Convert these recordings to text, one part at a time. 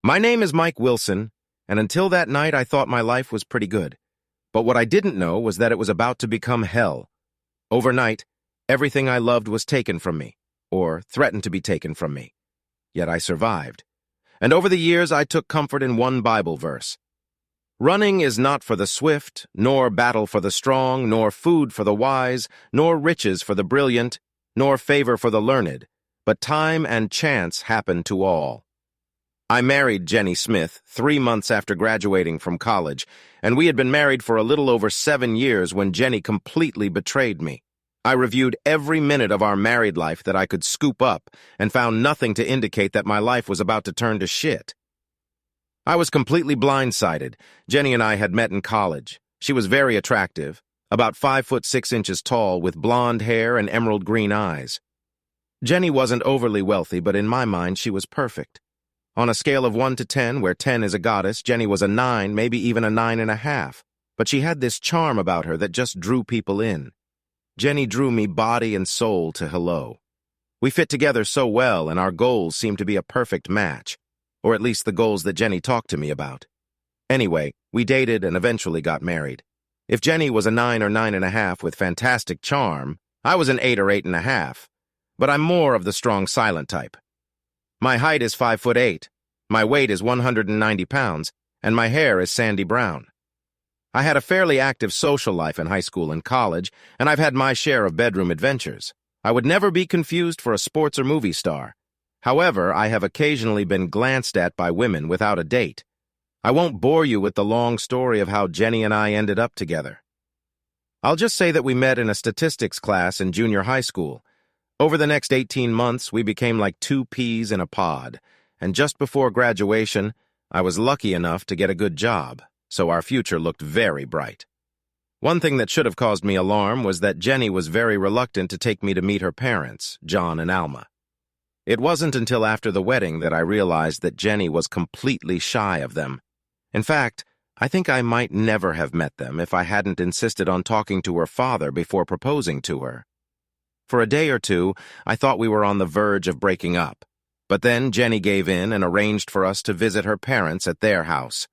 My name is Mike Wilson, and until that night I thought my life was pretty good. But what I didn't know was that it was about to become hell. Overnight, everything I loved was taken from me, or threatened to be taken from me. Yet I survived. And over the years I took comfort in one Bible verse. Running is not for the swift, nor battle for the strong, nor food for the wise, nor riches for the brilliant, nor favor for the learned, but time and chance happen to all. I married Jenny Smith 3 months after graduating from college, and we had been married for a little over 7 years when Jenny completely betrayed me. I reviewed every minute of our married life that I could scoop up and found nothing to indicate that my life was about to turn to shit. I was completely blindsided. Jenny and I had met in college. She was very attractive, about 5'6" tall, with blonde hair and emerald green eyes. Jenny wasn't overly wealthy, but in my mind she was perfect. On a scale of 1 to 10, where 10 is a goddess, Jenny was a 9, maybe even a 9.5. But she had this charm about her that just drew people in. Jenny drew me body and soul to hello. We fit together so well, and our goals seemed to be a perfect match. Or at least the goals that Jenny talked to me about. Anyway, we dated and eventually got married. If Jenny was a 9 or 9.5 with fantastic charm, I was an 8 or 8.5. But I'm more of the strong silent type. My height is 5'8", my weight is 190 pounds, and my hair is sandy brown. I had a fairly active social life in high school and college, and I've had my share of bedroom adventures. I would never be confused for a sports or movie star. However, I have occasionally been glanced at by women without a date. I won't bore you with the long story of how Jenny and I ended up together. I'll just say that we met in a statistics class in junior high school. Over the next 18 months, we became like 2 peas in a pod, and just before graduation, I was lucky enough to get a good job, so our future looked very bright. One thing that should have caused me alarm was that Jenny was very reluctant to take me to meet her parents, John and Alma. It wasn't until after the wedding that I realized that Jenny was completely shy of them. In fact, I think I might never have met them if I hadn't insisted on talking to her father before proposing to her. For a day or two, I thought we were on the verge of breaking up. But then Jenny gave in and arranged for us to visit her parents at their house.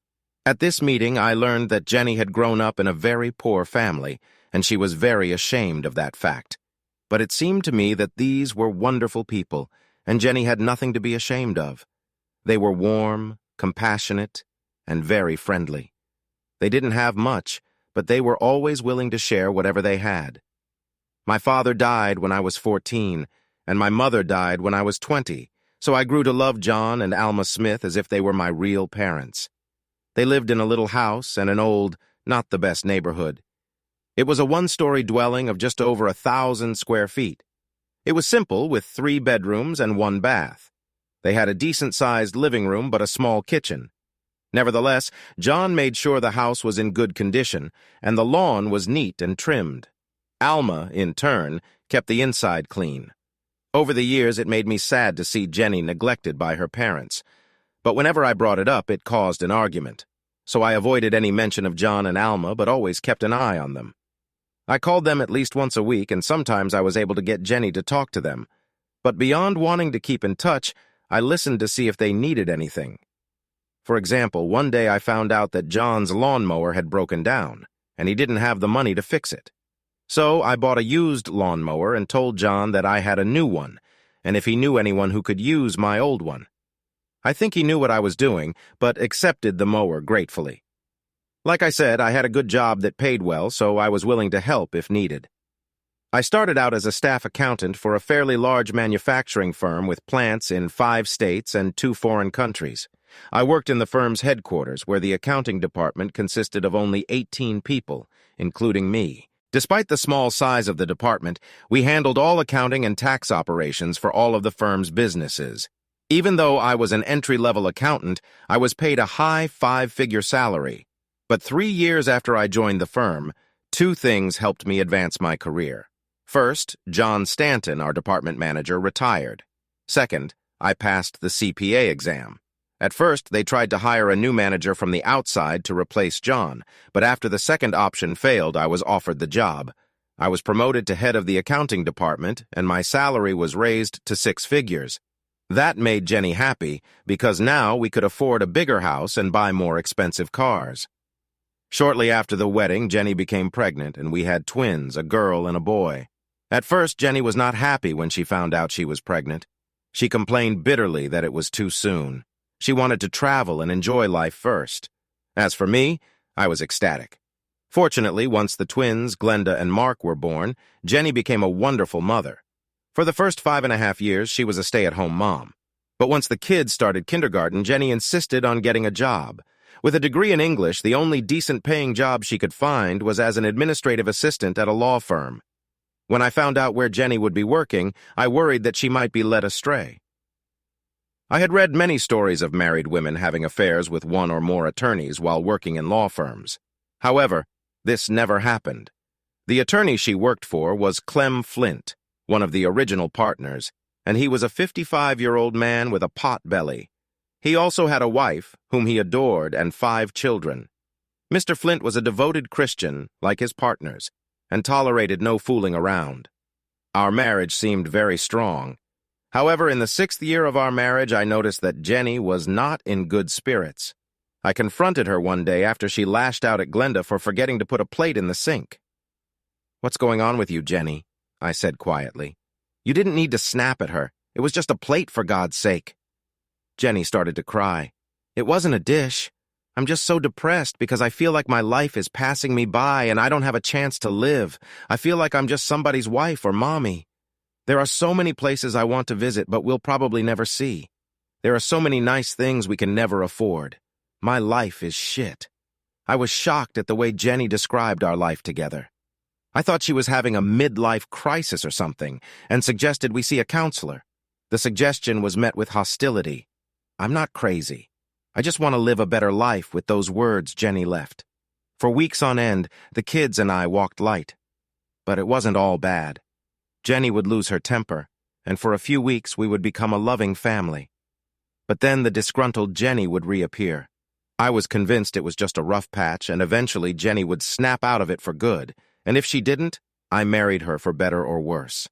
At this meeting, I learned that Jenny had grown up in a very poor family, and she was very ashamed of that fact. But it seemed to me that these were wonderful people, and Jenny had nothing to be ashamed of. They were warm, compassionate, and very friendly. They didn't have much, but they were always willing to share whatever they had. My father died when I was 14, and my mother died when I was 20, so I grew to love John and Alma Smith as if they were my real parents. They lived in a little house and an old, not the best neighborhood. It was a 1-story dwelling of just over 1,000 square feet. It was simple, with 3 bedrooms and 1 bath. They had a decent-sized living room but a small kitchen. Nevertheless, John made sure the house was in good condition, and the lawn was neat and trimmed. Alma, in turn, kept the inside clean. Over the years, it made me sad to see Jenny neglected by her parents. But whenever I brought it up, it caused an argument. So I avoided any mention of John and Alma, but always kept an eye on them. I called them at least once a week, and sometimes I was able to get Jenny to talk to them. But beyond wanting to keep in touch, I listened to see if they needed anything. For example, one day I found out that John's lawnmower had broken down, and he didn't have the money to fix it. So I bought a used lawnmower and told John that I had a new one, and if he knew anyone who could use my old one. I think he knew what I was doing, but accepted the mower gratefully. Like I said, I had a good job that paid well, so I was willing to help if needed. I started out as a staff accountant for a fairly large manufacturing firm with plants in 5 states and 2 foreign countries. I worked in the firm's headquarters, where the accounting department consisted of only 18 people, including me. Despite the small size of the department, we handled all accounting and tax operations for all of the firm's businesses. Even though I was an entry-level accountant, I was paid a high 5-figure salary. But 3 years after I joined the firm, 2 things helped me advance my career. First, John Stanton, our department manager, retired. Second, I passed the CPA exam. At first, they tried to hire a new manager from the outside to replace John, but after the second option failed, I was offered the job. I was promoted to head of the accounting department, and my salary was raised to 6 figures. That made Jenny happy because now we could afford a bigger house and buy more expensive cars. Shortly after the wedding, Jenny became pregnant and we had twins, a girl and a boy. At first, Jenny was not happy when she found out she was pregnant. She complained bitterly that it was too soon. She wanted to travel and enjoy life first. As for me, I was ecstatic. Fortunately, once the twins, Glenda and Mark, were born, Jenny became a wonderful mother. For the first 5.5 years, she was a stay-at-home mom. But once the kids started kindergarten, Jenny insisted on getting a job. With a degree in English, the only decent-paying job she could find was as an administrative assistant at a law firm. When I found out where Jenny would be working, I worried that she might be led astray. I had read many stories of married women having affairs with one or more attorneys while working in law firms. However, this never happened. The attorney she worked for was Clem Flint, one of the original partners, and he was a 55-year-old man with a pot belly. He also had a wife, whom he adored, and 5 children. Mr. Flint was a devoted Christian, like his partners, and tolerated no fooling around. Our marriage seemed very strong. However, in the 6th year of our marriage, I noticed that Jenny was not in good spirits. I confronted her one day after she lashed out at Glenda for forgetting to put a plate in the sink. "What's going on with you, Jenny?" I said quietly. "You didn't need to snap at her. It was just a plate, for God's sake." Jenny started to cry. "It wasn't a dish. I'm just so depressed because I feel like my life is passing me by and I don't have a chance to live. I feel like I'm just somebody's wife or mommy. There are so many places I want to visit but we'll probably never see. There are so many nice things we can never afford. My life is shit." I was shocked at the way Jenny described our life together. I thought she was having a midlife crisis or something and suggested we see a counselor. The suggestion was met with hostility. "I'm not crazy. I just want to live a better life," with those words Jenny left. For weeks on end, the kids and I walked light. But it wasn't all bad. Jenny would lose her temper, and for a few weeks we would become a loving family. But then the disgruntled Jenny would reappear. I was convinced it was just a rough patch, and eventually Jenny would snap out of it for good, and if she didn't, I married her for better or worse.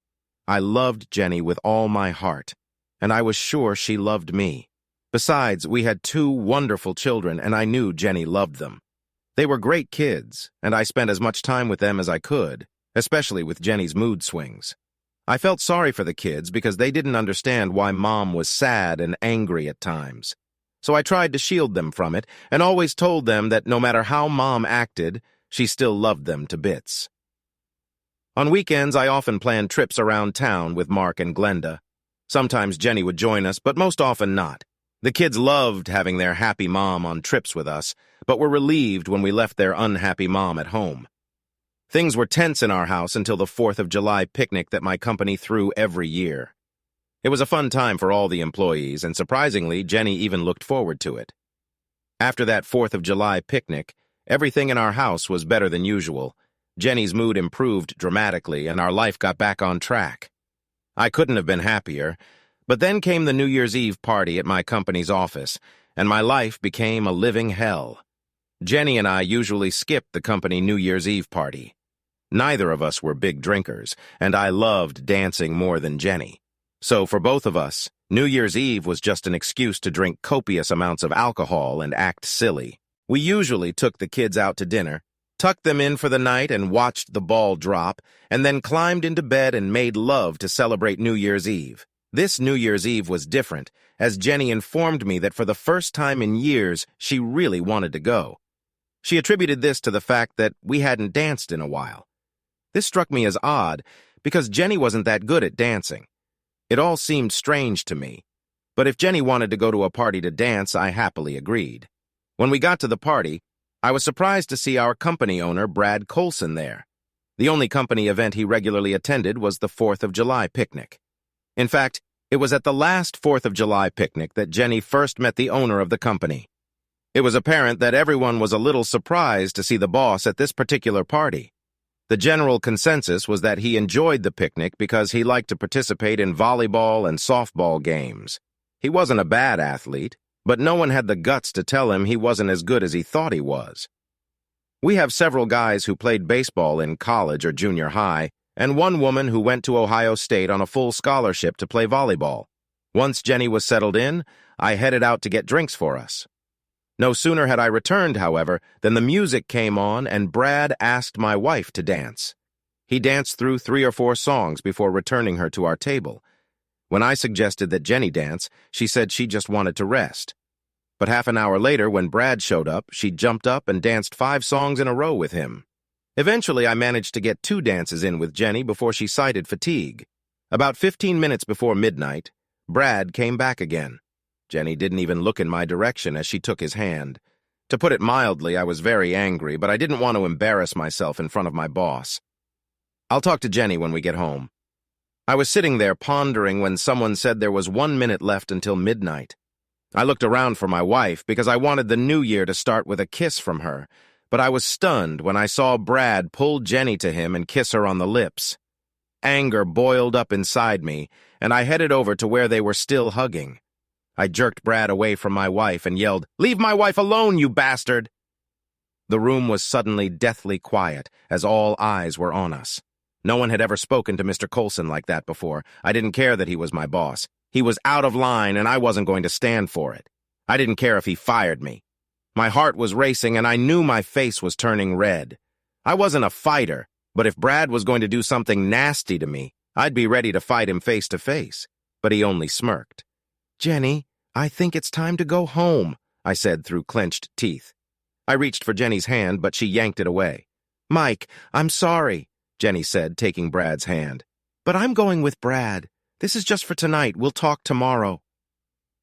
I loved Jenny with all my heart, and I was sure she loved me. Besides, we had 2 wonderful children, and I knew Jenny loved them. They were great kids, and I spent as much time with them as I could, especially with Jenny's mood swings. I felt sorry for the kids because they didn't understand why Mom was sad and angry at times. So I tried to shield them from it and always told them that no matter how Mom acted, she still loved them to bits. On weekends, I often planned trips around town with Mark and Glenda. Sometimes Jenny would join us, but most often not. The kids loved having their happy mom on trips with us, but were relieved when we left their unhappy mom at home. Things were tense in our house until the 4th of July picnic that my company threw every year. It was a fun time for all the employees, and surprisingly, Jenny even looked forward to it. After that 4th of July picnic, everything in our house was better than usual. Jenny's mood improved dramatically, and our life got back on track. I couldn't have been happier, but then came the New Year's Eve party at my company's office, and my life became a living hell. Jenny and I usually skipped the company New Year's Eve party. Neither of us were big drinkers, and I loved dancing more than Jenny. So for both of us, New Year's Eve was just an excuse to drink copious amounts of alcohol and act silly. We usually took the kids out to dinner, tucked them in for the night and watched the ball drop, and then climbed into bed and made love to celebrate New Year's Eve. This New Year's Eve was different, as Jenny informed me that for the first time in years, she really wanted to go. She attributed this to the fact that we hadn't danced in a while. This struck me as odd, because Jenny wasn't that good at dancing. It all seemed strange to me, but if Jenny wanted to go to a party to dance, I happily agreed. When we got to the party, I was surprised to see our company owner, Brad Colson, there. The only company event he regularly attended was the 4th of July picnic. In fact, it was at the last 4th of July picnic that Jenny first met the owner of the company. It was apparent that everyone was a little surprised to see the boss at this particular party. The general consensus was that he enjoyed the picnic because he liked to participate in volleyball and softball games. He wasn't a bad athlete, but no one had the guts to tell him he wasn't as good as he thought he was. We have several guys who played baseball in college or junior high, and one woman who went to Ohio State on a full scholarship to play volleyball. Once Jenny was settled in, I headed out to get drinks for us. No sooner had I returned, however, than the music came on and Brad asked my wife to dance. He danced through 3 or 4 songs before returning her to our table. When I suggested that Jenny dance, she said she just wanted to rest. But half an hour later, when Brad showed up, she jumped up and danced 5 songs in a row with him. Eventually, I managed to get 2 dances in with Jenny before she cited fatigue. About 15 minutes before midnight, Brad came back again. Jenny didn't even look in my direction as she took his hand. To put it mildly, I was very angry, but I didn't want to embarrass myself in front of my boss. I'll talk to Jenny when we get home. I was sitting there pondering when someone said there was 1 minute left until midnight. I looked around for my wife because I wanted the new year to start with a kiss from her, but I was stunned when I saw Brad pull Jenny to him and kiss her on the lips. Anger boiled up inside me, and I headed over to where they were still hugging. I jerked Brad away from my wife and yelled, "Leave my wife alone, you bastard!" The room was suddenly deathly quiet as all eyes were on us. No one had ever spoken to Mr. Coulson like that before. I didn't care that he was my boss. He was out of line, and I wasn't going to stand for it. I didn't care if he fired me. My heart was racing, and I knew my face was turning red. I wasn't a fighter, but if Brad was going to do something nasty to me, I'd be ready to fight him face to face. But he only smirked. "Jenny, I think it's time to go home," I said through clenched teeth. I reached for Jenny's hand, but she yanked it away. "Mike, I'm sorry," Jenny said, taking Brad's hand. "But I'm going with Brad. This is just for tonight. We'll talk tomorrow."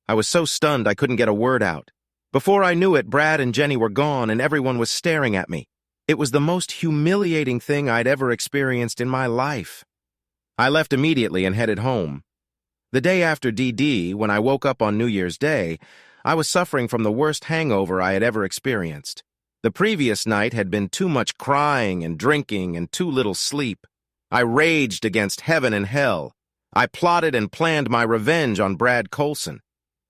I was so stunned I couldn't get a word out. Before I knew it, Brad and Jenny were gone and everyone was staring at me. It was the most humiliating thing I'd ever experienced in my life. I left immediately and headed home. The day after DD, when I woke up on New Year's Day, I was suffering from the worst hangover I had ever experienced. The previous night had been too much crying and drinking and too little sleep. I raged against heaven and hell. I plotted and planned my revenge on Brad Coulson.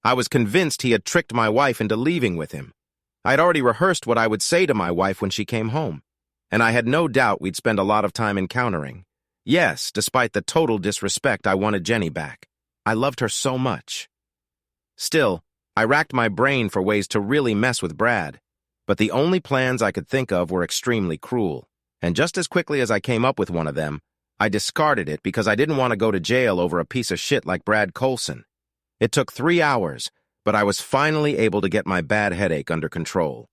I was convinced he had tricked my wife into leaving with him. I'd already rehearsed what I would say to my wife when she came home, and I had no doubt we'd spend a lot of time encountering. Yes, despite the total disrespect, I wanted Jenny back. I loved her so much. Still, I racked my brain for ways to really mess with Brad, but the only plans I could think of were extremely cruel, and just as quickly as I came up with one of them, I discarded it because I didn't want to go to jail over a piece of shit like Brad Coulson. It took 3 hours, but I was finally able to get my bad headache under control.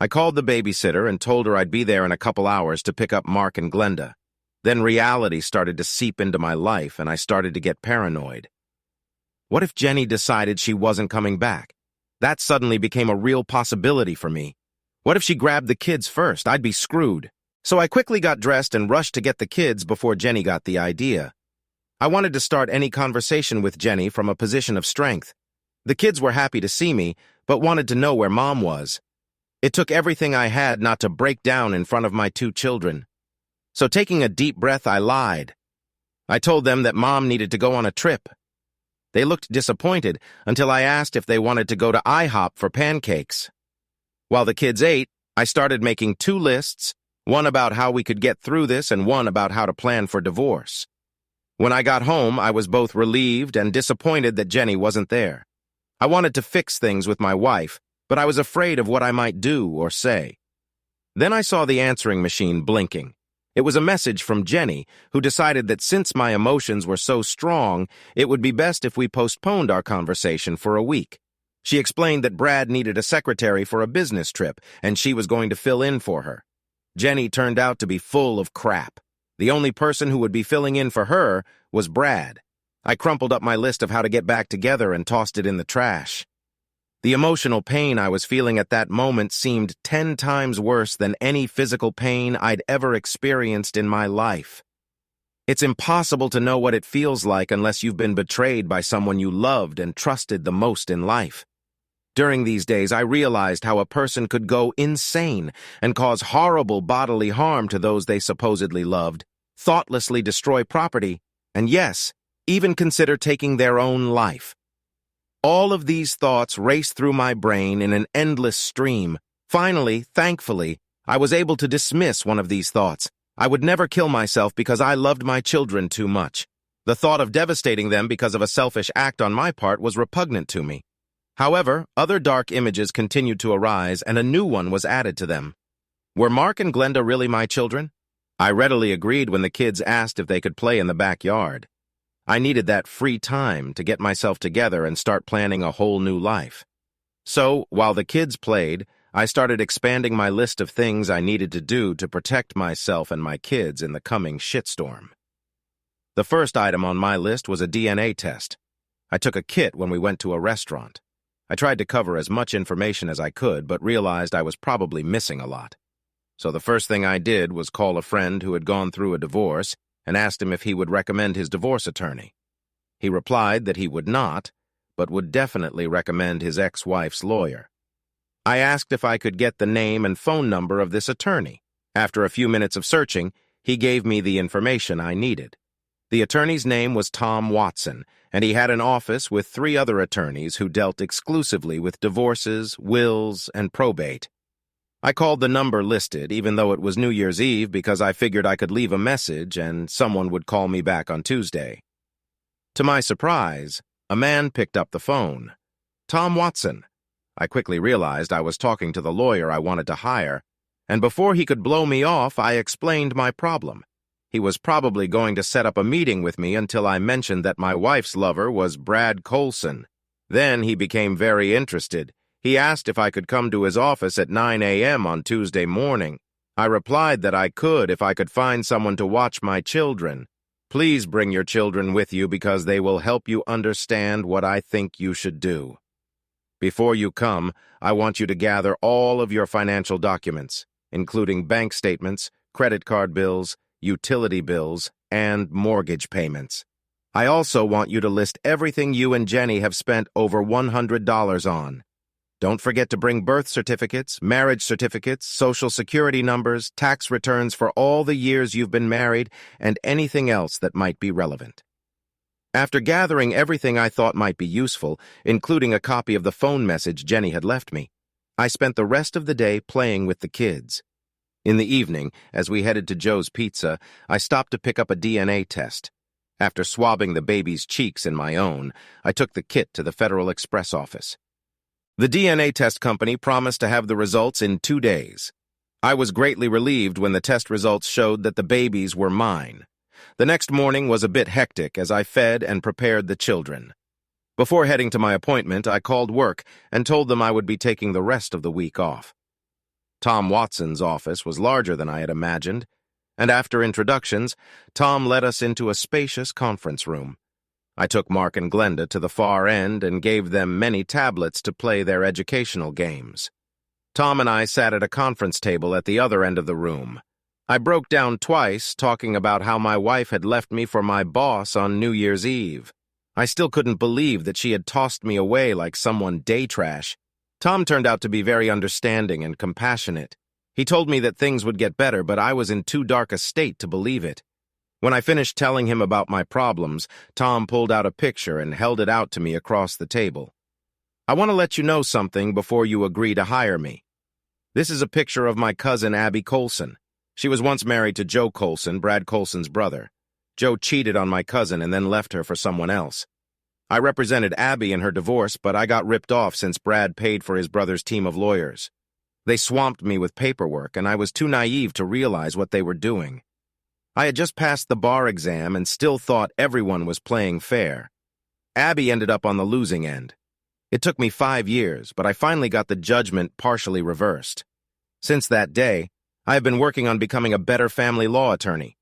I called the babysitter and told her I'd be there in a couple hours to pick up Mark and Glenda. Then reality started to seep into my life, and I started to get paranoid. What if Jenny decided she wasn't coming back? That suddenly became a real possibility for me. What if she grabbed the kids first? I'd be screwed. So I quickly got dressed and rushed to get the kids before Jenny got the idea. I wanted to start any conversation with Jenny from a position of strength. The kids were happy to see me, but wanted to know where Mom was. It took everything I had not to break down in front of my 2 children. So taking a deep breath, I lied. I told them that Mom needed to go on a trip. They looked disappointed until I asked if they wanted to go to IHOP for pancakes. While the kids ate, I started making 2 lists, one about how we could get through this and one about how to plan for divorce. When I got home, I was both relieved and disappointed that Jenny wasn't there. I wanted to fix things with my wife, but I was afraid of what I might do or say. Then I saw the answering machine blinking. It was a message from Jenny, who decided that since my emotions were so strong, it would be best if we postponed our conversation for a week. She explained that Brad needed a secretary for a business trip, and she was going to fill in for her. Jenny turned out to be full of crap. The only person who would be filling in for her was Brad. I crumpled up my list of how to get back together and tossed it in the trash. The emotional pain I was feeling at that moment seemed 10 times worse than any physical pain I'd ever experienced in my life. It's impossible to know what it feels like unless you've been betrayed by someone you loved and trusted the most in life. During these days, I realized how a person could go insane and cause horrible bodily harm to those they supposedly loved, thoughtlessly destroy property, and yes, even consider taking their own life. All of these thoughts raced through my brain in an endless stream. Finally, thankfully, I was able to dismiss one of these thoughts. I would never kill myself because I loved my children too much. The thought of devastating them because of a selfish act on my part was repugnant to me. However, other dark images continued to arise, and a new one was added to them. Were Mark and Glenda really my children? I readily agreed when the kids asked if they could play in the backyard. I needed that free time to get myself together and start planning a whole new life. So, while the kids played, I started expanding my list of things I needed to do to protect myself and my kids in the coming shitstorm. The first item on my list was a DNA test. I took a kit when we went to a restaurant. I tried to cover as much information as I could, but realized I was probably missing a lot. So the first thing I did was call a friend who had gone through a divorce and asked him if he would recommend his divorce attorney. He replied that he would not, but would definitely recommend his ex-wife's lawyer. I asked if I could get the name and phone number of this attorney. After a few minutes of searching, he gave me the information I needed. The attorney's name was Tom Watson, and he had an office with 3 other attorneys who dealt exclusively with divorces, wills, and probate. I called the number listed, even though it was New Year's Eve, because I figured I could leave a message and someone would call me back on Tuesday. To my surprise, a man picked up the phone. Tom Watson. I quickly realized I was talking to the lawyer I wanted to hire, and before he could blow me off, I explained my problem. He was probably going to set up a meeting with me until I mentioned that my wife's lover was Brad Colson. Then he became very interested. He asked if I could come to his office at 9 a.m. on Tuesday morning. I replied that I could if I could find someone to watch my children. Please bring your children with you because they will help you understand what I think you should do. Before you come, I want you to gather all of your financial documents, including bank statements, credit card bills, utility bills, and mortgage payments. I also want you to list everything you and Jenny have spent over $100 on. Don't forget to bring birth certificates, marriage certificates, social security numbers, tax returns for all the years you've been married, and anything else that might be relevant. After gathering everything I thought might be useful, including a copy of the phone message Jenny had left me, I spent the rest of the day playing with the kids. In the evening, as we headed to Joe's Pizza, I stopped to pick up a DNA test. After swabbing the baby's cheeks in my own, I took the kit to the Federal Express office. The DNA test company promised to have the results in 2 days. I was greatly relieved when the test results showed that the babies were mine. The next morning was a bit hectic as I fed and prepared the children. Before heading to my appointment, I called work and told them I would be taking the rest of the week off. Tom Watson's office was larger than I had imagined, and after introductions, Tom led us into a spacious conference room. I took Mark and Glenda to the far end and gave them many tablets to play their educational games. Tom and I sat at a conference table at the other end of the room. I broke down twice, talking about how my wife had left me for my boss on New Year's Eve. I still couldn't believe that she had tossed me away like someone day trash. Tom turned out to be very understanding and compassionate. He told me that things would get better, but I was in too dark a state to believe it. When I finished telling him about my problems, Tom pulled out a picture and held it out to me across the table. I want to let you know something before you agree to hire me. This is a picture of my cousin Abby Colson. She was once married to Joe Colson, Brad Colson's brother. Joe cheated on my cousin and then left her for someone else. I represented Abby in her divorce, but I got ripped off since Brad paid for his brother's team of lawyers. They swamped me with paperwork, and I was too naive to realize what they were doing. I had just passed the bar exam and still thought everyone was playing fair. Abby ended up on the losing end. It took me 5 years, but I finally got the judgment partially reversed. Since that day, I have been working on becoming a better family law attorney.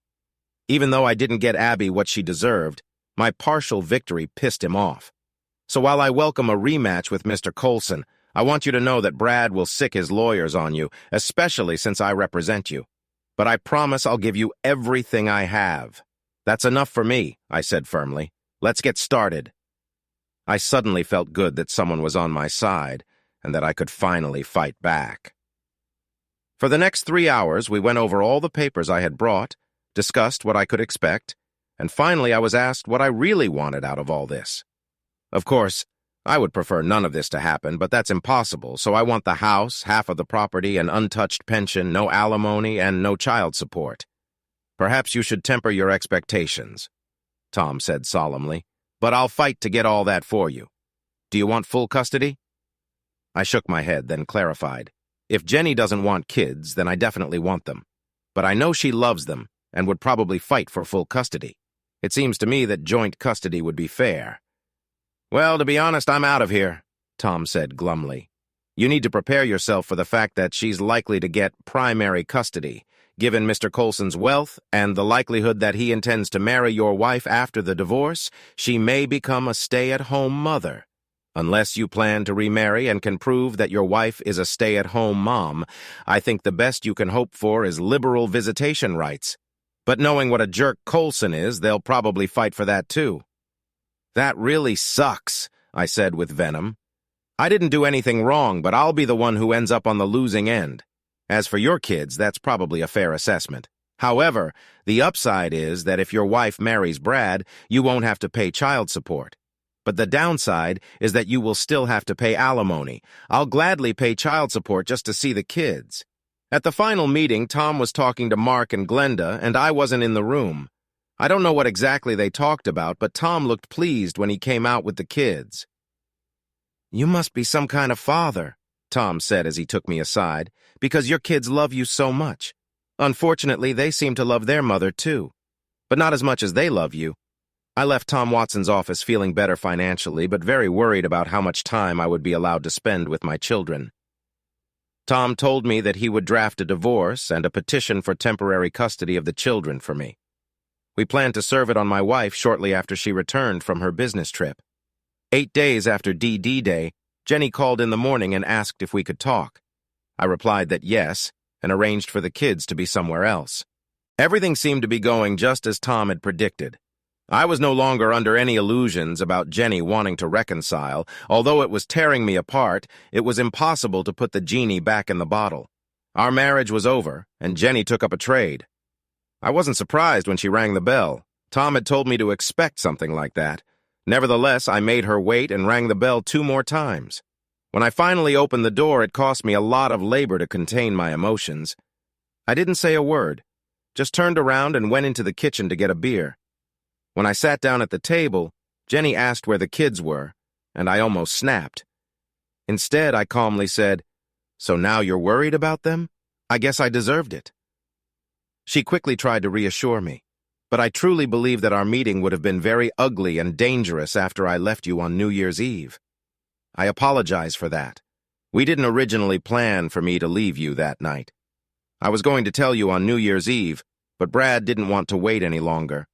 Even though I didn't get Abby what she deserved, my partial victory pissed him off. So while I welcome a rematch with Mr. Colson, I want you to know that Brad will sick his lawyers on you, especially since I represent you. But I promise I'll give you everything I have. That's enough for me, I said firmly. Let's get started. I suddenly felt good that someone was on my side and that I could finally fight back. For the next 3 hours, we went over all the papers I had brought, discussed what I could expect, and finally I was asked what I really wanted out of all this. Of course, I would prefer none of this to happen, but that's impossible, so I want the house, half of the property, an untouched pension, no alimony, and no child support. Perhaps you should temper your expectations. Tom said solemnly, "but I'll fight to get all that for you. Do you want full custody?" I shook my head, then clarified. If Jenny doesn't want kids, then I definitely want them. But I know she loves them and would probably fight for full custody. It seems to me that joint custody would be fair. "Well, to be honest, I'm out of here," Tom said glumly. "You need to prepare yourself for the fact that she's likely to get primary custody. Given Mr. Coulson's wealth and the likelihood that he intends to marry your wife after the divorce, she may become a stay-at-home mother. Unless you plan to remarry and can prove that your wife is a stay-at-home mom, I think the best you can hope for is liberal visitation rights. But knowing what a jerk Coulson is, they'll probably fight for that too." "That really sucks," I said with venom. "I didn't do anything wrong, but I'll be the one who ends up on the losing end. As for your kids, that's probably a fair assessment. However, the upside is that if your wife marries Brad, you won't have to pay child support. But the downside is that you will still have to pay alimony. I'll gladly pay child support just to see the kids." At the final meeting, Tom was talking to Mark and Glenda, and I wasn't in the room. I don't know what exactly they talked about, but Tom looked pleased when he came out with the kids. "You must be some kind of father," Tom said as he took me aside, "because your kids love you so much. Unfortunately, they seem to love their mother too, but not as much as they love you." I left Tom Watson's office feeling better financially, but very worried about how much time I would be allowed to spend with my children. Tom told me that he would draft a divorce and a petition for temporary custody of the children for me. We planned to serve it on my wife shortly after she returned from her business trip. 8 days after DD Day, Jenny called in the morning and asked if we could talk. I replied that yes, and arranged for the kids to be somewhere else. Everything seemed to be going just as Tom had predicted. I was no longer under any illusions about Jenny wanting to reconcile. Although it was tearing me apart, it was impossible to put the genie back in the bottle. Our marriage was over, and Jenny took up a trade. I wasn't surprised when she rang the bell. Tom had told me to expect something like that. Nevertheless, I made her wait and rang the bell 2 more times. When I finally opened the door, it cost me a lot of labor to contain my emotions. I didn't say a word, just turned around and went into the kitchen to get a beer. When I sat down at the table, Jenny asked where the kids were, and I almost snapped. Instead, I calmly said, "So now you're worried about them? I guess I deserved it." She quickly tried to reassure me, but I truly believe that our meeting would have been very ugly and dangerous after I left you on New Year's Eve. I apologize for that. We didn't originally plan for me to leave you that night. I was going to tell you on New Year's Eve, but Brad didn't want to wait any longer.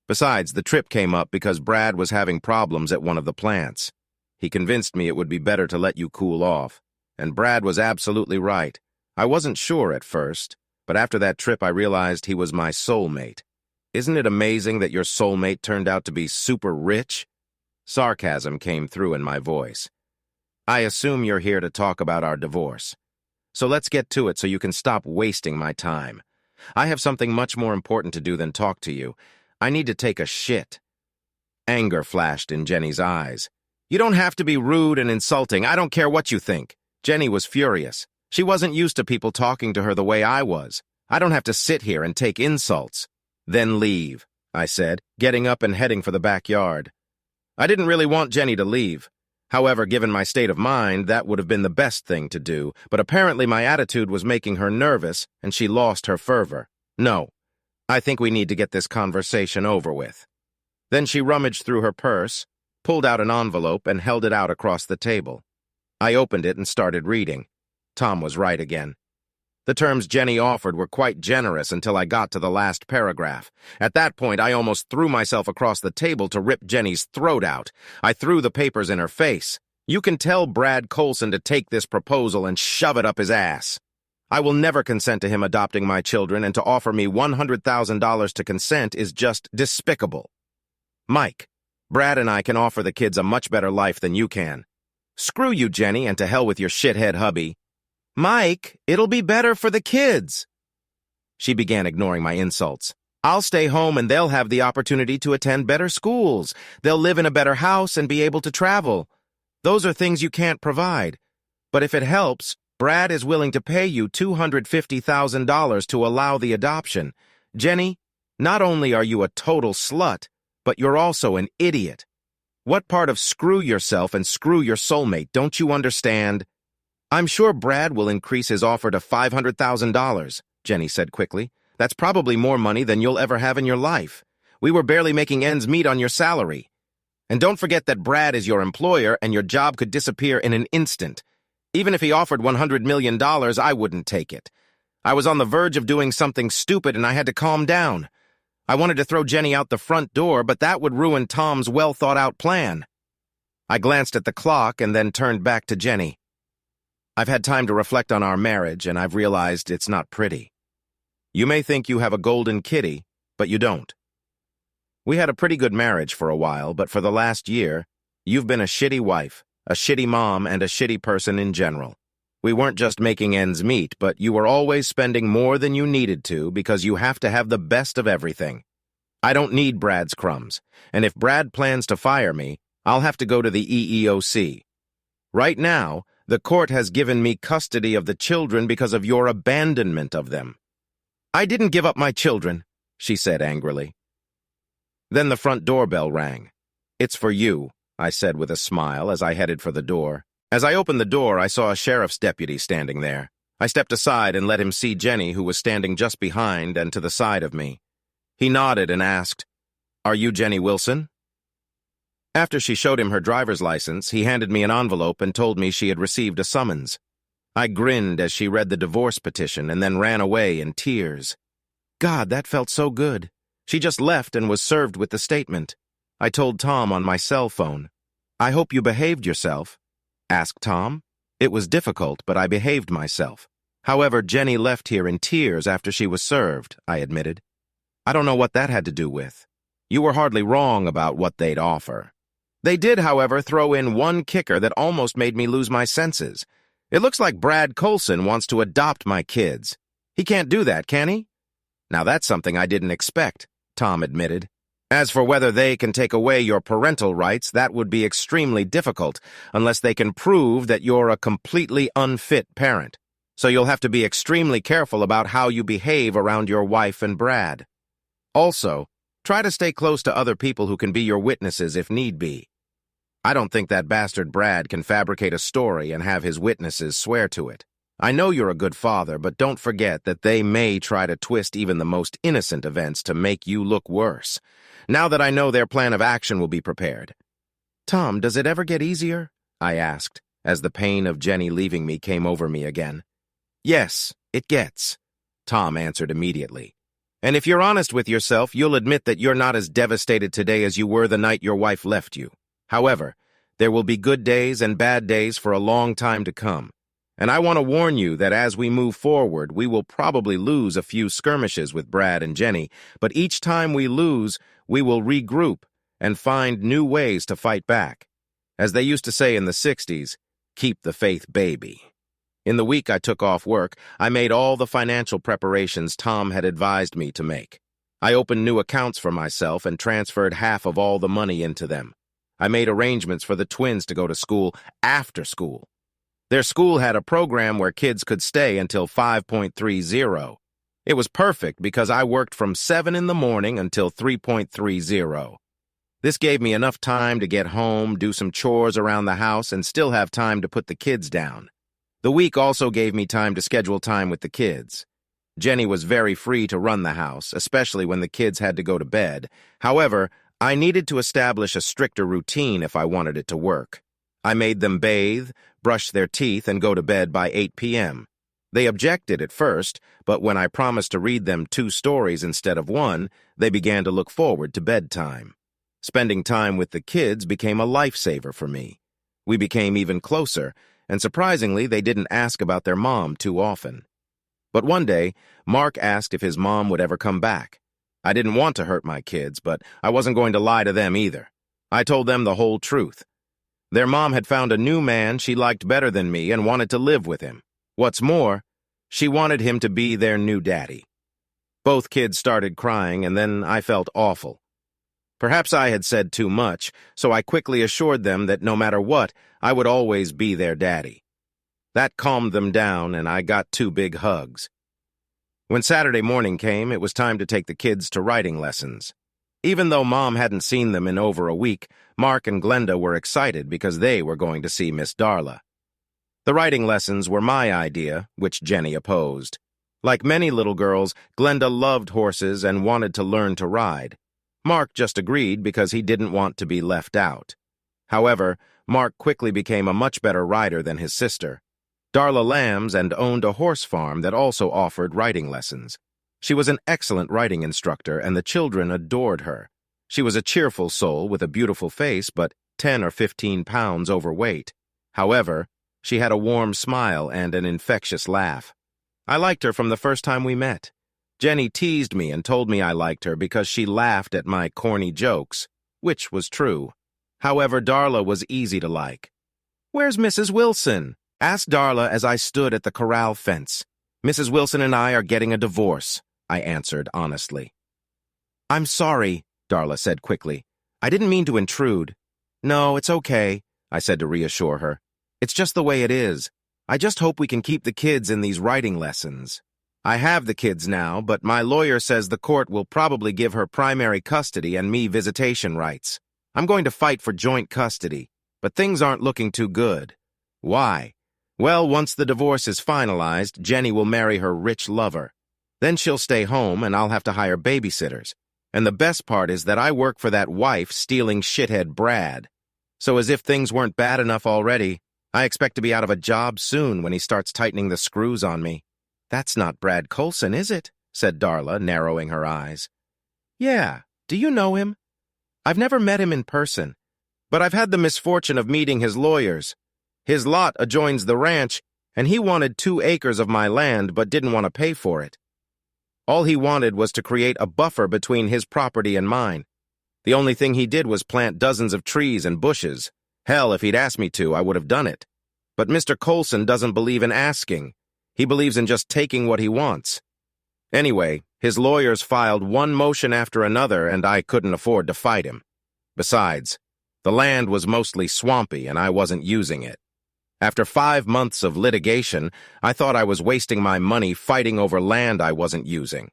Besides, the trip came up because Brad was having problems at one of the plants. He convinced me it would be better to let you cool off, and Brad was absolutely right. I wasn't sure at first, but after that trip I realized he was my soulmate. Isn't it amazing that your soulmate turned out to be super rich? Sarcasm came through in my voice. I assume you're here to talk about our divorce. So let's get to it so you can stop wasting my time. I have something much more important to do than talk to you. I need to take a shit. Anger flashed in Jenny's eyes. "You don't have to be rude and insulting. I don't care what you think." Jenny was furious. She wasn't used to people talking to her the way I was. I don't have to sit here and take insults. "Then leave," I said, getting up and heading for the backyard. I didn't really want Jenny to leave. However, given my state of mind, that would have been the best thing to do, but apparently my attitude was making her nervous, and she lost her fervor. "No, I think we need to get this conversation over with." Then she rummaged through her purse, pulled out an envelope, and held it out across the table. I opened it and started reading. Tom was right again. The terms Jenny offered were quite generous until I got to the last paragraph. At that point, I almost threw myself across the table to rip Jenny's throat out. I threw the papers in her face. "You can tell Brad Coulson to take this proposal and shove it up his ass. I will never consent to him adopting my children, and to offer me $100,000 to consent is just despicable. Mike, Brad and I can offer the kids a much better life than you can. Screw you, Jenny, and to hell with your shithead hubby." "Mike, it'll be better for the kids." She began ignoring my insults. "I'll stay home and they'll have the opportunity to attend better schools. They'll live in a better house and be able to travel. Those are things you can't provide. But if it helps, Brad is willing to pay you $250,000 to allow the adoption. Jenny, not only are you a total slut, but you're also an idiot. What part of screw yourself and screw your soulmate don't you understand? I'm sure Brad will increase his offer to $500,000, Jenny said quickly. That's probably more money than you'll ever have in your life. We were barely making ends meet on your salary. And don't forget that Brad is your employer and your job could disappear in an instant. Even if he offered $100 million, I wouldn't take it. I was on the verge of doing something stupid and I had to calm down. I wanted to throw Jenny out the front door, but that would ruin Tom's well-thought-out plan. I glanced at the clock and then turned back to Jenny. I've had time to reflect on our marriage, and I've realized it's not pretty. You may think you have a golden kitty, but you don't. We had a pretty good marriage for a while, but for the last year, you've been a shitty wife, a shitty mom, and a shitty person in general. We weren't just making ends meet, but you were always spending more than you needed to because you have to have the best of everything. I don't need Brad's crumbs, and if Brad plans to fire me, I'll have to go to the EEOC. Right now, the court has given me custody of the children because of your abandonment of them. I didn't give up my children, she said angrily. Then the front doorbell rang. It's for you, I said with a smile as I headed for the door. As I opened the door, I saw a sheriff's deputy standing there. I stepped aside and let him see Jenny, who was standing just behind and to the side of me. He nodded and asked, "Are you Jenny Wilson?" After she showed him her driver's license, he handed me an envelope and told me she had received a summons. I grinned as she read the divorce petition and then ran away in tears. God, that felt so good. She just left and was served with the statement. I told Tom on my cell phone. I hope you behaved yourself, asked Tom. It was difficult, but I behaved myself. However, Jenny left here in tears after she was served, I admitted. I don't know what that had to do with. You were hardly wrong about what they'd offer. They did, however, throw in one kicker that almost made me lose my senses. It looks like Brad Coulson wants to adopt my kids. He can't do that, can he? Now that's something I didn't expect, Tom admitted. As for whether they can take away your parental rights, that would be extremely difficult, unless they can prove that you're a completely unfit parent. So you'll have to be extremely careful about how you behave around your wife and Brad. Also, try to stay close to other people who can be your witnesses if need be. I don't think that bastard Brad can fabricate a story and have his witnesses swear to it. I know you're a good father, but don't forget that they may try to twist even the most innocent events to make you look worse. Now that I know their plan of action will be prepared. Tom, does it ever get easier? I asked, as the pain of Jenny leaving me came over me again. Yes, it gets, Tom answered immediately. And if you're honest with yourself, you'll admit that you're not as devastated today as you were the night your wife left you. However, there will be good days and bad days for a long time to come. And I want to warn you that as we move forward, we will probably lose a few skirmishes with Brad and Jenny, but each time we lose, we will regroup and find new ways to fight back. As they used to say in the 60s, keep the faith, baby. In the week I took off work, I made all the financial preparations Tom had advised me to make. I opened new accounts for myself and transferred half of all the money into them. I made arrangements for the twins to go to school after school. Their school had a program where kids could stay until 5.30. It was perfect because I worked from 7 in the morning until 3.30. This gave me enough time to get home, do some chores around the house, and still have time to put the kids down. The week also gave me time to schedule time with the kids. Jenny was very free to run the house, especially when the kids had to go to bed. However, I needed to establish a stricter routine if I wanted it to work. I made them bathe, brush their teeth, and go to bed by 8 p.m. They objected at first, but when I promised to read them 2 stories instead of 1, they began to look forward to bedtime. Spending time with the kids became a lifesaver for me. We became even closer, and surprisingly, they didn't ask about their mom too often. But one day, Mark asked if his mom would ever come back. I didn't want to hurt my kids, but I wasn't going to lie to them either. I told them the whole truth. Their mom had found a new man she liked better than me and wanted to live with him. What's more, she wanted him to be their new daddy. Both kids started crying, and then I felt awful. Perhaps I had said too much, so I quickly assured them that no matter what, I would always be their daddy. That calmed them down, and I got 2 big hugs. When Saturday morning came, it was time to take the kids to writing lessons. Even though Mom hadn't seen them in over a week, Mark and Glenda were excited because they were going to see Miss Darla. The writing lessons were my idea, which Jenny opposed. Like many little girls, Glenda loved horses and wanted to learn to ride. Mark just agreed because he didn't want to be left out. However, Mark quickly became a much better rider than his sister. Darla lambs and owned a horse farm that also offered riding lessons. She was an excellent riding instructor, and the children adored her. She was a cheerful soul with a beautiful face, but 10 or 15 pounds overweight. However, she had a warm smile and an infectious laugh. I liked her from the first time we met. Jenny teased me and told me I liked her because she laughed at my corny jokes, which was true. However, Darla was easy to like. "Where's Mrs. Wilson?" asked Darla as I stood at the corral fence. "Mrs. Wilson and I are getting a divorce," I answered honestly. "I'm sorry," Darla said quickly. "I didn't mean to intrude." "No, it's okay," I said to reassure her. "It's just the way it is. I just hope we can keep the kids in these writing lessons. I have the kids now, but my lawyer says the court will probably give her primary custody and me visitation rights. I'm going to fight for joint custody, but things aren't looking too good." "Why?" "Well, once the divorce is finalized, Jenny will marry her rich lover. Then she'll stay home and I'll have to hire babysitters. And the best part is that I work for that wife-stealing shithead Brad. So as if things weren't bad enough already, I expect to be out of a job soon when he starts tightening the screws on me." "That's not Brad Colson, is it?" said Darla, narrowing her eyes. "Yeah. Do you know him?" "I've never met him in person, but I've had the misfortune of meeting his lawyers. His lot adjoins the ranch, and he wanted 2 acres of my land but didn't want to pay for it. All he wanted was to create a buffer between his property and mine. The only thing he did was plant dozens of trees and bushes. Hell, if he'd asked me to, I would have done it. But Mr. Colson doesn't believe in asking. He believes in just taking what he wants. Anyway, his lawyers filed one motion after another, and I couldn't afford to fight him. Besides, the land was mostly swampy, and I wasn't using it. After 5 months of litigation, I thought I was wasting my money fighting over land I wasn't using.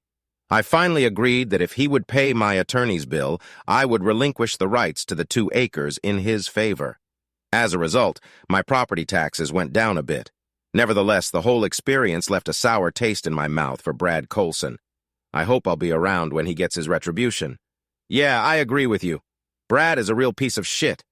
I finally agreed that if he would pay my attorney's bill, I would relinquish the rights to the 2 acres in his favor. As a result, my property taxes went down a bit. Nevertheless, the whole experience left a sour taste in my mouth for Brad Colson. I hope I'll be around when he gets his retribution. Yeah, I agree with you. Brad is a real piece of shit.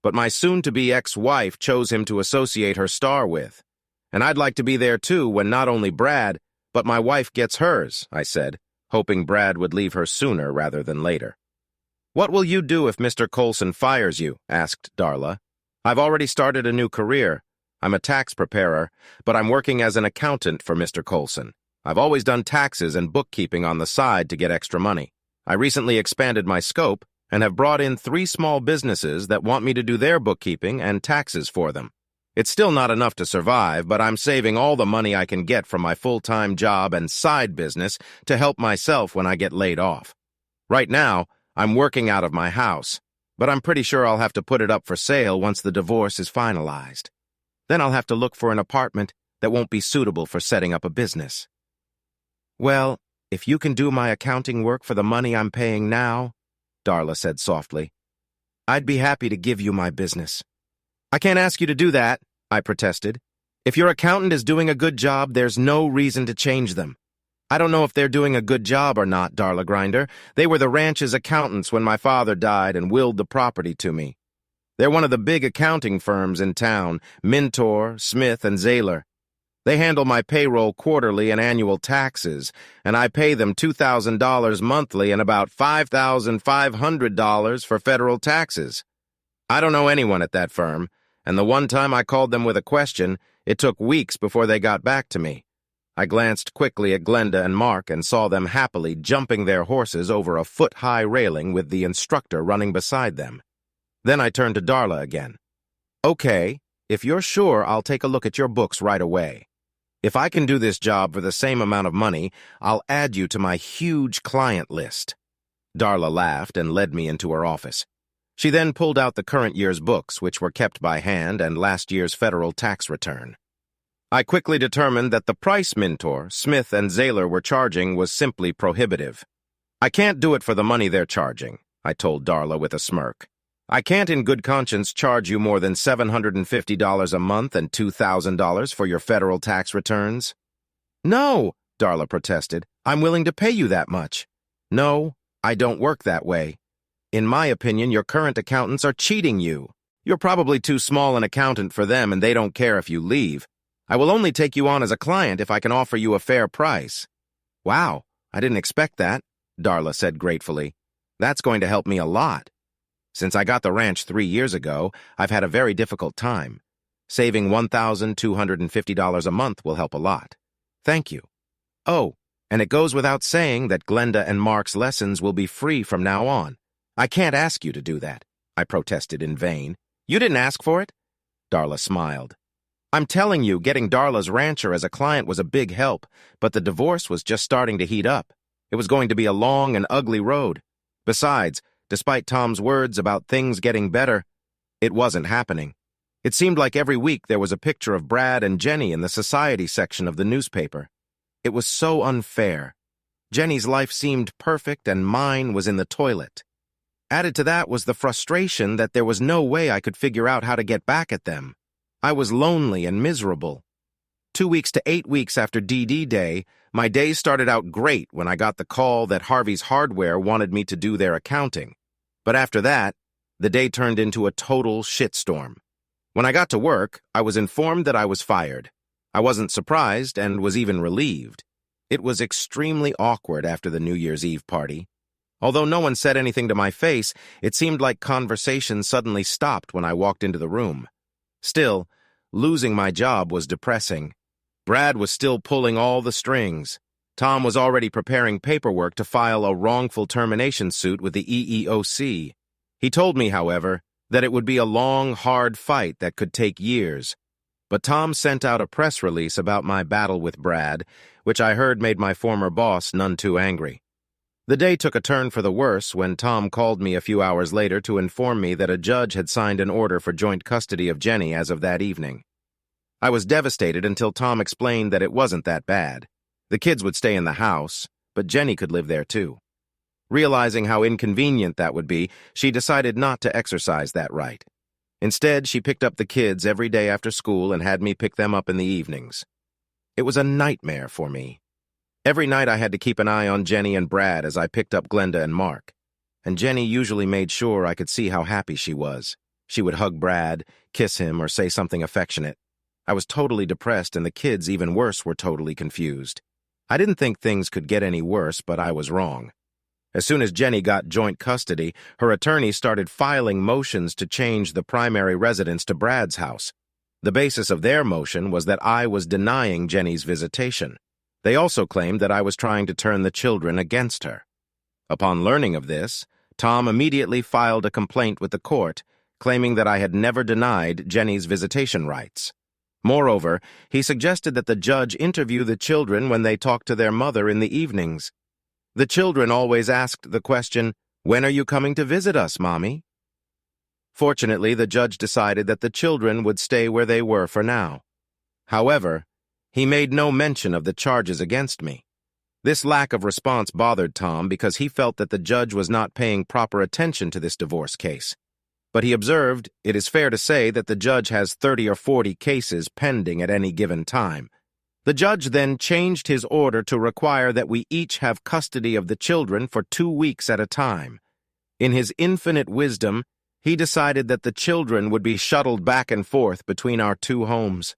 But my soon-to-be ex-wife chose him to associate her star with. And I'd like to be there too when not only Brad, but my wife gets hers, I said, hoping Brad would leave her sooner rather than later. "What will you do if Mr. Colson fires you?" asked Darla. "I've already started a new career. I'm a tax preparer, but I'm working as an accountant for Mr. Colson. I've always done taxes and bookkeeping on the side to get extra money. I recently expanded my scope and have brought in 3 small businesses that want me to do their bookkeeping and taxes for them. It's still not enough to survive, but I'm saving all the money I can get from my full-time job and side business to help myself when I get laid off. Right now, I'm working out of my house, but I'm pretty sure I'll have to put it up for sale once the divorce is finalized. Then I'll have to look for an apartment that won't be suitable for setting up a business." "Well, if you can do my accounting work for the money I'm paying now," Darla said softly, "I'd be happy to give you my business." "I can't ask you to do that," I protested. "If your accountant is doing a good job, there's no reason to change them." "I don't know if they're doing a good job or not, Darla Grinder. They were the ranch's accountants when my father died and willed the property to me. They're one of the big accounting firms in town, Mintor, Smith, and Zahler. They handle my payroll quarterly and annual taxes, and I pay them $2,000 monthly and about $5,500 for federal taxes. I don't know anyone at that firm, and the one time I called them with a question, it took weeks before they got back to me." I glanced quickly at Glenda and Mark and saw them happily jumping their horses over a foot-high railing with the instructor running beside them. Then I turned to Darla again. "Okay, if you're sure, I'll take a look at your books right away. If I can do this job for the same amount of money, I'll add you to my huge client list." Darla laughed and led me into her office. She then pulled out the current year's books, which were kept by hand, and last year's federal tax return. I quickly determined that the price Mintor, Smith, and Zahler were charging was simply prohibitive. "I can't do it for the money they're charging. I told Darla with a smirk. I can't in good conscience charge you more than $750 a month and $2,000 for your federal tax returns. No, Darla protested. I'm willing to pay you that much. No, I don't work that way. In my opinion, your current accountants are cheating you. You're probably too small an accountant for them and they don't care if you leave. I will only take you on as a client if I can offer you a fair price. Wow, I didn't expect that, Darla said gratefully. That's going to help me a lot. Since I got the ranch 3 years ago, I've had a very difficult time. Saving $1,250 a month will help a lot. Thank you. Oh, and it goes without saying that Glenda and Mark's lessons will be free from now on. I can't ask you to do that, I protested in vain. You didn't ask for it? Darla smiled. I'm telling you, getting Darla's rancher as a client was a big help, but the divorce was just starting to heat up. It was going to be a long and ugly road. Besides, despite Tom's words about things getting better, it wasn't happening. It seemed like every week there was a picture of Brad and Jenny in the society section of the newspaper. It was so unfair. Jenny's life seemed perfect and mine was in the toilet. Added to that was the frustration that there was no way I could figure out how to get back at them. I was lonely and miserable. 2 weeks to 8 weeks after DD Day, my days started out great when I got the call that Harvey's Hardware wanted me to do their accounting. But after that, the day turned into a total shitstorm. When I got to work, I was informed that I was fired. I wasn't surprised and was even relieved. It was extremely awkward after the New Year's Eve party. Although no one said anything to my face, it seemed like conversation suddenly stopped when I walked into the room. Still, losing my job was depressing. Brad was still pulling all the strings. Tom was already preparing paperwork to file a wrongful termination suit with the EEOC. He told me, however, that it would be a long, hard fight that could take years. But Tom sent out a press release about my battle with Brad, which I heard made my former boss none too angry. The day took a turn for the worse when Tom called me a few hours later to inform me that a judge had signed an order for joint custody of Jenny as of that evening. I was devastated until Tom explained that it wasn't that bad. The kids would stay in the house, but Jenny could live there too. Realizing how inconvenient that would be, she decided not to exercise that right. Instead, she picked up the kids every day after school and had me pick them up in the evenings. It was a nightmare for me. Every night I had to keep an eye on Jenny and Brad as I picked up Glenda and Mark. And Jenny usually made sure I could see how happy she was. She would hug Brad, kiss him, or say something affectionate. I was totally depressed, and the kids, even worse, were totally confused. I didn't think things could get any worse, but I was wrong. As soon as Jenny got joint custody, her attorney started filing motions to change the primary residence to Brad's house. The basis of their motion was that I was denying Jenny's visitation. They also claimed that I was trying to turn the children against her. Upon learning of this, Tom immediately filed a complaint with the court, claiming that I had never denied Jenny's visitation rights. Moreover, he suggested that the judge interview the children when they talked to their mother in the evenings. The children always asked the question, "When are you coming to visit us, Mommy?" Fortunately, the judge decided that the children would stay where they were for now. However, he made no mention of the charges against me. This lack of response bothered Tom because he felt that the judge was not paying proper attention to this divorce case. But he observed, it is fair to say that the judge has 30 or 40 cases pending at any given time. The judge then changed his order to require that we each have custody of the children for 2 weeks at a time. In his infinite wisdom, he decided that the children would be shuttled back and forth between our 2 homes.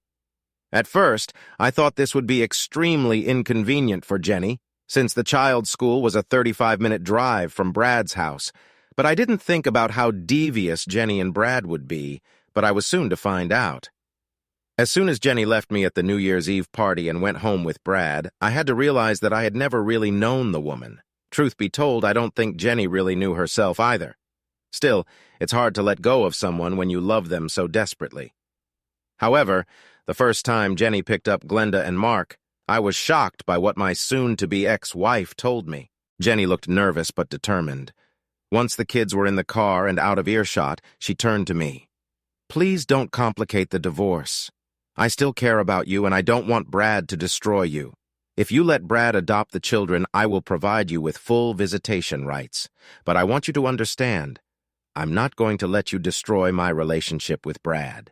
At first, I thought this would be extremely inconvenient for Jenny, since the child's school was a 35-minute drive from Brad's house. But I didn't think about how devious Jenny and Brad would be, but I was soon to find out. As soon as Jenny left me at the New Year's Eve party and went home with Brad, I had to realize that I had never really known the woman. Truth be told, I don't think Jenny really knew herself either. Still, it's hard to let go of someone when you love them so desperately. However, the first time Jenny picked up Glenda and Mark, I was shocked by what my soon-to-be ex-wife told me. Jenny looked nervous but determined. Once the kids were in the car and out of earshot, she turned to me. "Please don't complicate the divorce. I still care about you, and I don't want Brad to destroy you. If you let Brad adopt the children, I will provide you with full visitation rights. But I want you to understand, I'm not going to let you destroy my relationship with Brad."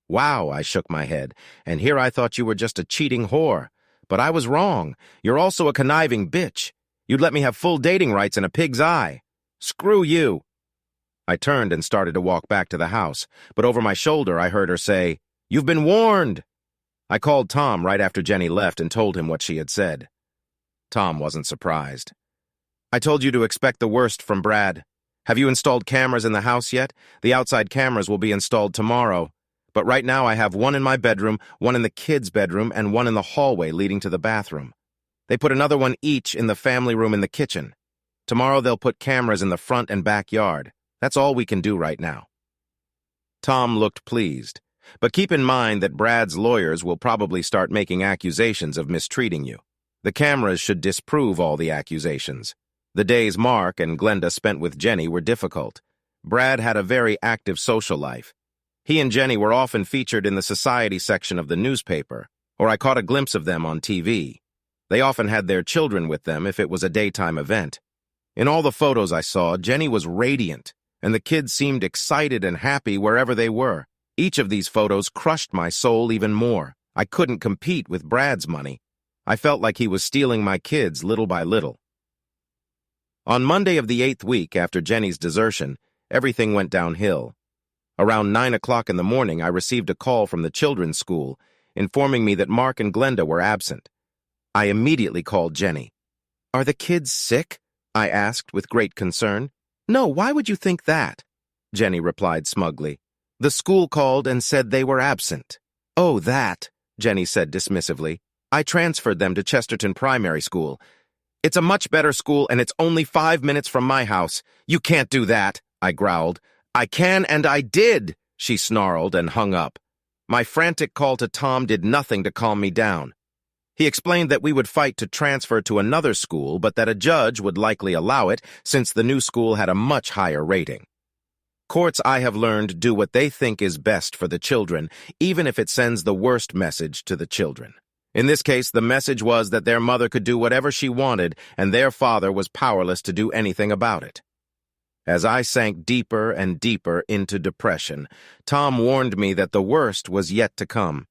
"Wow," I shook my head, "and here I thought you were just a cheating whore. But I was wrong. You're also a conniving bitch. You'd let me have full dating rights in a pig's eye. Screw you." I turned and started to walk back to the house, but over my shoulder I heard her say, "You've been warned." I called Tom right after Jenny left and told him what she had said. Tom wasn't surprised. "I told you to expect the worst from Brad. Have you installed cameras in the house yet? The outside cameras will be installed tomorrow. But right now I have one in my bedroom, one in the kids' bedroom, and one in the hallway leading to the bathroom. They put another one each in the family room in the kitchen. Tomorrow they'll put cameras in the front and backyard. That's all we can do right now." Tom looked pleased. "But keep in mind that Brad's lawyers will probably start making accusations of mistreating you. The cameras should disprove all the accusations. The days Mark and Glenda spent with Jenny were difficult. Brad had a very active social life. He and Jenny were often featured in the society section of the newspaper, or I caught a glimpse of them on TV. They often had their children with them if it was a daytime event. In all the photos I saw, Jenny was radiant, and the kids seemed excited and happy wherever they were. Each of these photos crushed my soul even more. I couldn't compete with Brad's money. I felt like he was stealing my kids little by little. On Monday of the 8th week after Jenny's desertion, everything went downhill. Around 9 o'clock in the morning, I received a call from the children's school informing me that Mark and Glenda were absent. I immediately called Jenny. "Are the kids sick?" I asked with great concern. "No, why would you think that?" Jenny replied smugly. "The school called and said they were absent." "Oh, that," Jenny said dismissively. "I transferred them to Chesterton Primary School. It's a much better school and it's only 5 minutes from my house." "You can't do that," I growled. "I can and I did," she snarled and hung up. My frantic call to Tom did nothing to calm me down. He explained that we would fight to transfer to another school, but that a judge would likely allow it since the new school had a much higher rating. Courts, I have learned, do what they think is best for the children, even if it sends the worst message to the children. In this case, the message was that their mother could do whatever she wanted, and their father was powerless to do anything about it. As I sank deeper and deeper into depression, Tom warned me that the worst was yet to come.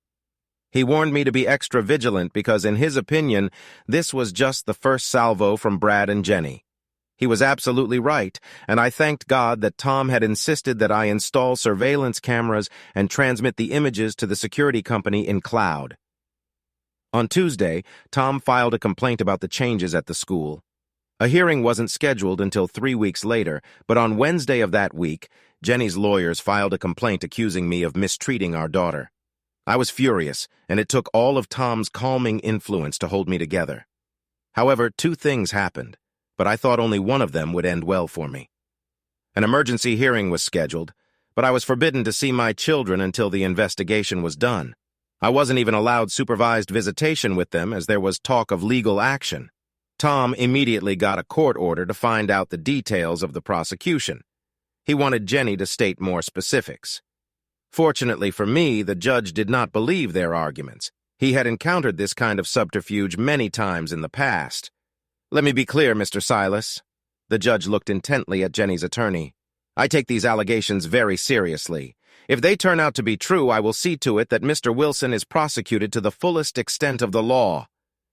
He warned me to be extra vigilant because, in his opinion, this was just the first salvo from Brad and Jenny. He was absolutely right, and I thanked God that Tom had insisted that I install surveillance cameras and transmit the images to the security company in cloud. On Tuesday, Tom filed a complaint about the changes at the school. A hearing wasn't scheduled until 3 weeks later, but on Wednesday of that week, Jenny's lawyers filed a complaint accusing me of mistreating our daughter. I was furious, and it took all of Tom's calming influence to hold me together. However, 2 things happened, but I thought only one of them would end well for me. An emergency hearing was scheduled, but I was forbidden to see my children until the investigation was done. I wasn't even allowed supervised visitation with them as there was talk of legal action. Tom immediately got a court order to find out the details of the prosecution. He wanted Jenny to state more specifics. Fortunately for me, the judge did not believe their arguments. He had encountered this kind of subterfuge many times in the past. "Let me be clear, Mr. Silas." The judge looked intently at Jenny's attorney. "I take these allegations very seriously. If they turn out to be true, I will see to it that Mr. Wilson is prosecuted to the fullest extent of the law.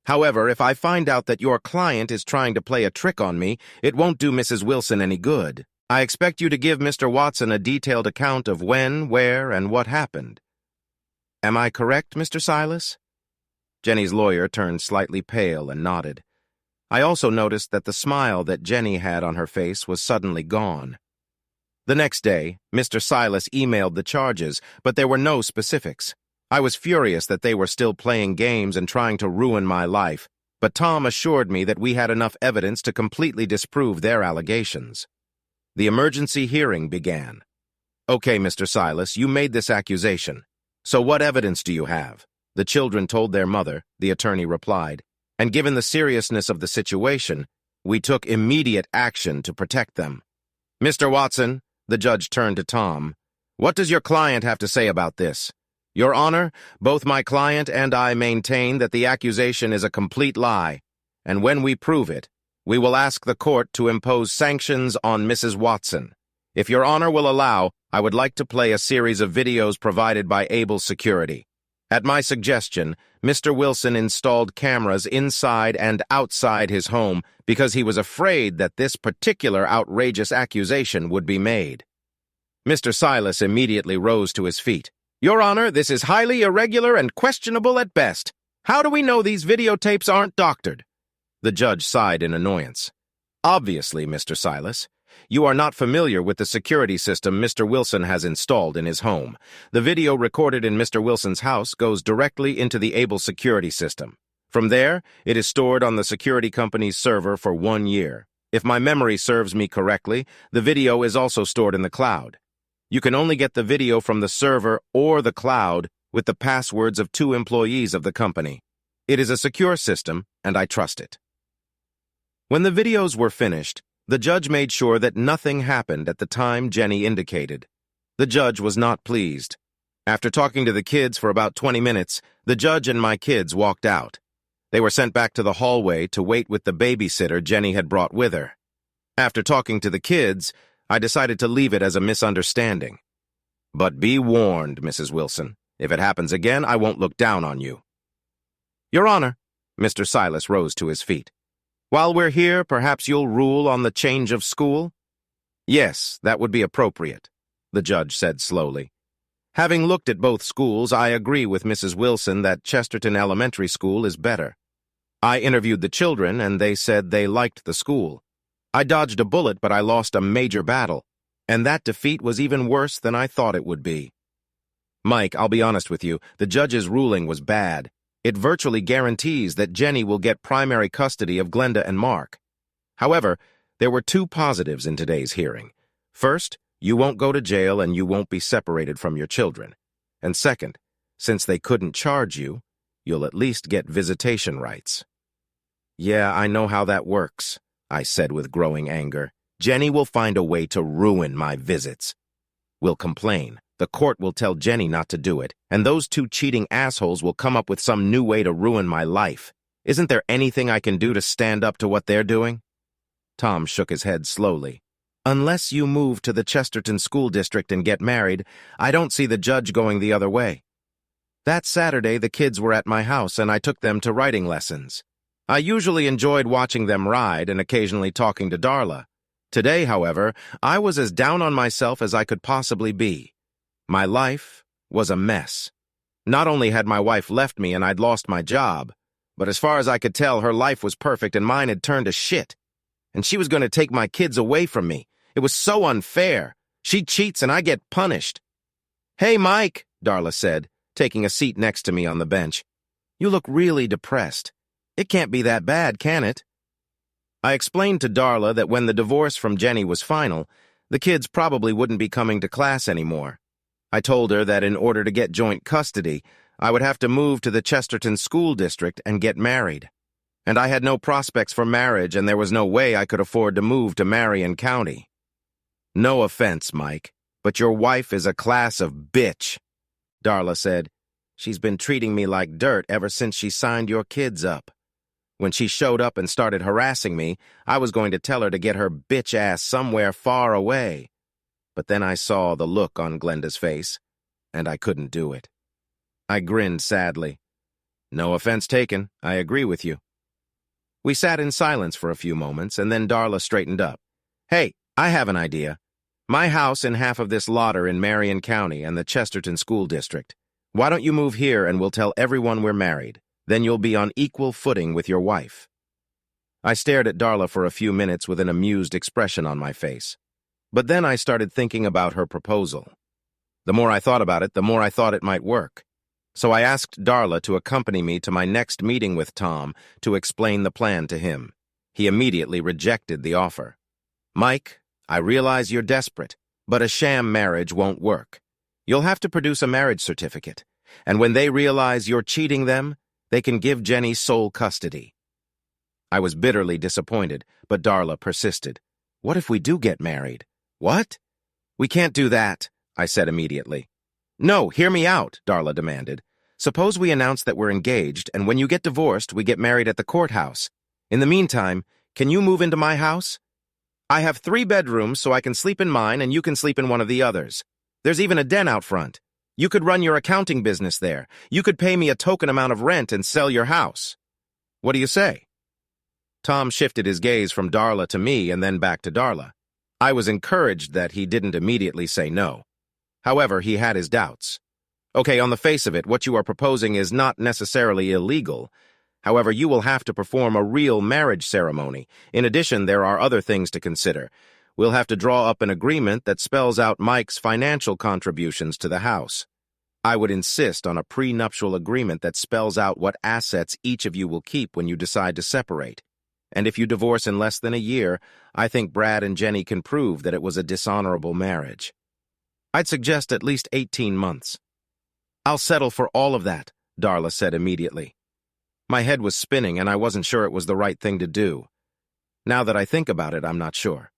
However, if I find out that your client is trying to play a trick on me, it won't do Mrs. Wilson any good. I expect you to give Mr. Watson a detailed account of when, where, and what happened. Am I correct, Mr. Silas?" Jenny's lawyer turned slightly pale and nodded. I also noticed that the smile that Jenny had on her face was suddenly gone. The next day, Mr. Silas emailed the charges, but there were no specifics. I was furious that they were still playing games and trying to ruin my life, but Tom assured me that we had enough evidence to completely disprove their allegations. The emergency hearing began. "Okay, Mr. Silas, you made this accusation. So what evidence do you have?" The children told their mother, the attorney replied, and given the seriousness of the situation, we took immediate action to protect them. "Mr. Watson," the judge turned to Tom, "what does your client have to say about this?" Your Honor, both my client and I maintain that the accusation is a complete lie, and when we prove it, we will ask the court to impose sanctions on Mrs. Watson. If Your Honor will allow, I would like to play a series of videos provided by Able Security. At my suggestion, Mr. Wilson installed cameras inside and outside his home because he was afraid that this particular outrageous accusation would be made. Mr. Silas immediately rose to his feet. Your Honor, this is highly irregular and questionable at best. How do we know these videotapes aren't doctored? The judge sighed in annoyance. Obviously, Mr. Silas, you are not familiar with the security system Mr. Wilson has installed in his home. The video recorded in Mr. Wilson's house goes directly into the Able security system. From there, it is stored on the security company's server for 1 year. If my memory serves me correctly, the video is also stored in the cloud. You can only get the video from the server or the cloud with the passwords of 2 employees of the company. It is a secure system, and I trust it. When the videos were finished, the judge made sure that nothing happened at the time Jenny indicated. The judge was not pleased. After talking to the kids for about 20 minutes, the judge and my kids walked out. They were sent back to the hallway to wait with the babysitter Jenny had brought with her. After talking to the kids, I decided to leave it as a misunderstanding. But be warned, Mrs. Wilson. If it happens again, I won't look down on you. Your Honor, Mr. Silas rose to his feet. While we're here, perhaps you'll rule on the change of school? Yes, that would be appropriate, the judge said slowly. Having looked at both schools, I agree with Mrs. Wilson that Chesterton Elementary School is better. I interviewed the children, and they said they liked the school. I dodged a bullet, but I lost a major battle, and that defeat was even worse than I thought it would be. Mike, I'll be honest with you, the judge's ruling was bad. It virtually guarantees that Jenny will get primary custody of Glenda and Mark. However, there were 2 positives in today's hearing. First, you won't go to jail and you won't be separated from your children. And second, since they couldn't charge you, you'll at least get visitation rights. Yeah, I know how that works, I said with growing anger. Jenny will find a way to ruin my visits. We'll complain. The court will tell Jenny not to do it, and those 2 cheating assholes will come up with some new way to ruin my life. Isn't there anything I can do to stand up to what they're doing? Tom shook his head slowly. Unless you move to the Chesterton School District and get married, I don't see the judge going the other way. That Saturday, the kids were at my house, and I took them to writing lessons. I usually enjoyed watching them ride and occasionally talking to Darla. Today, however, I was as down on myself as I could possibly be. My life was a mess. Not only had my wife left me and I'd lost my job, but as far as I could tell, her life was perfect and mine had turned to shit. And she was going to take my kids away from me. It was so unfair. She cheats and I get punished. Hey, Mike, Darla said, taking a seat next to me on the bench. You look really depressed. It can't be that bad, can it? I explained to Darla that when the divorce from Jenny was final, the kids probably wouldn't be coming to class anymore. I told her that in order to get joint custody, I would have to move to the Chesterton School District and get married. And I had no prospects for marriage, and there was no way I could afford to move to Marion County. No offense, Mike, but your wife is a class of bitch, Darla said. She's been treating me like dirt ever since she signed your kids up. When she showed up and started harassing me, I was going to tell her to get her bitch ass somewhere far away. But then I saw the look on Glenda's face, and I couldn't do it. I grinned sadly. No offense taken, I agree with you. We sat in silence for a few moments, and then Darla straightened up. Hey, I have an idea. My house and half of this lot are in Marion County and the Chesterton School District. Why don't you move here and we'll tell everyone we're married? Then you'll be on equal footing with your wife. I stared at Darla for a few minutes with an amused expression on my face. But then I started thinking about her proposal. The more I thought about it, the more I thought it might work. So I asked Darla to accompany me to my next meeting with Tom to explain the plan to him. He immediately rejected the offer. Mike, I realize you're desperate, but a sham marriage won't work. You'll have to produce a marriage certificate, and when they realize you're cheating them, they can give Jenny sole custody. I was bitterly disappointed, but Darla persisted. What if we do get married? What? We can't do that, I said immediately. No, hear me out, Darla demanded. Suppose we announce that we're engaged, and when you get divorced, we get married at the courthouse. In the meantime, can you move into my house? I have 3 bedrooms, so I can sleep in mine and you can sleep in one of the others. There's even a den out front. You could run your accounting business there. You could pay me a token amount of rent and sell your house. What do you say? Tom shifted his gaze from Darla to me and then back to Darla. I was encouraged that he didn't immediately say no. However, he had his doubts. Okay, on the face of it, what you are proposing is not necessarily illegal. However, you will have to perform a real marriage ceremony. In addition, there are other things to consider. We'll have to draw up an agreement that spells out Mike's financial contributions to the house. I would insist on a prenuptial agreement that spells out what assets each of you will keep when you decide to separate. And if you divorce in less than a year, I think Brad and Jenny can prove that it was a dishonorable marriage. I'd suggest at least 18 months. I'll settle for all of that, Darla said immediately. My head was spinning and I wasn't sure it was the right thing to do. Now that I think about it, I'm not sure.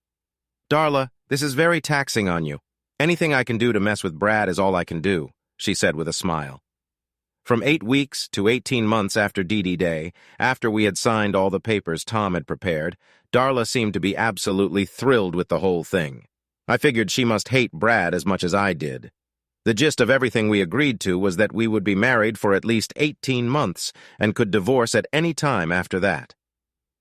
Darla, this is very taxing on you. Anything I can do to mess with Brad is all I can do, she said with a smile. From 8 weeks to 18 months after D.D. Day, after we had signed all the papers Tom had prepared, Darla seemed to be absolutely thrilled with the whole thing. I figured she must hate Brad as much as I did. The gist of everything we agreed to was that we would be married for at least 18 months and could divorce at any time after that.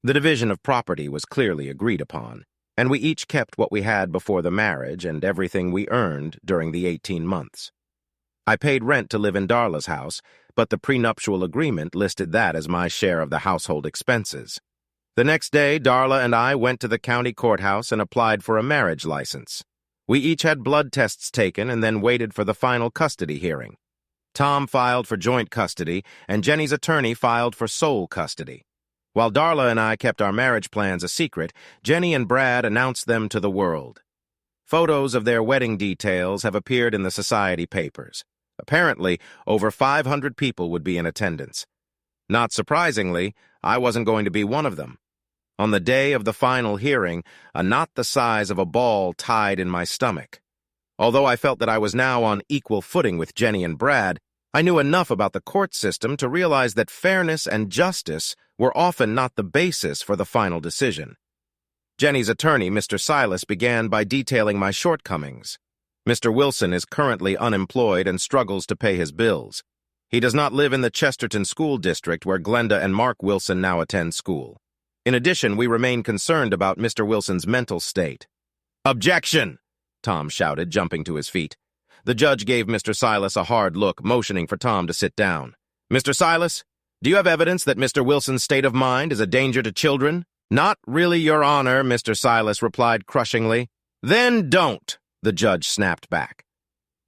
The division of property was clearly agreed upon, and we each kept what we had before the marriage and everything we earned during the 18 months. I paid rent to live in Darla's house, but the prenuptial agreement listed that as my share of the household expenses. The next day, Darla and I went to the county courthouse and applied for a marriage license. We each had blood tests taken and then waited for the final custody hearing. Tom filed for joint custody, and Jenny's attorney filed for sole custody. While Darla and I kept our marriage plans a secret, Jenny and Brad announced them to the world. Photos of their wedding details have appeared in the society papers. Apparently, over 500 people would be in attendance. Not surprisingly, I wasn't going to be one of them. On the day of the final hearing, a knot the size of a ball tied in my stomach. Although I felt that I was now on equal footing with Jenny and Brad, I knew enough about the court system to realize that fairness and justice were often not the basis for the final decision. Jenny's attorney, Mr. Silas, began by detailing my shortcomings. Mr. Wilson is currently unemployed and struggles to pay his bills. He does not live in the Chesterton School District where Glenda and Mark Wilson now attend school. In addition, we remain concerned about Mr. Wilson's mental state. "Objection!" Tom shouted, jumping to his feet. The judge gave Mr. Silas a hard look, motioning for Tom to sit down. "Mr. Silas, do you have evidence that Mr. Wilson's state of mind is a danger to children?" "Not really, Your Honor," Mr. Silas replied crushingly. "Then don't," the judge snapped back.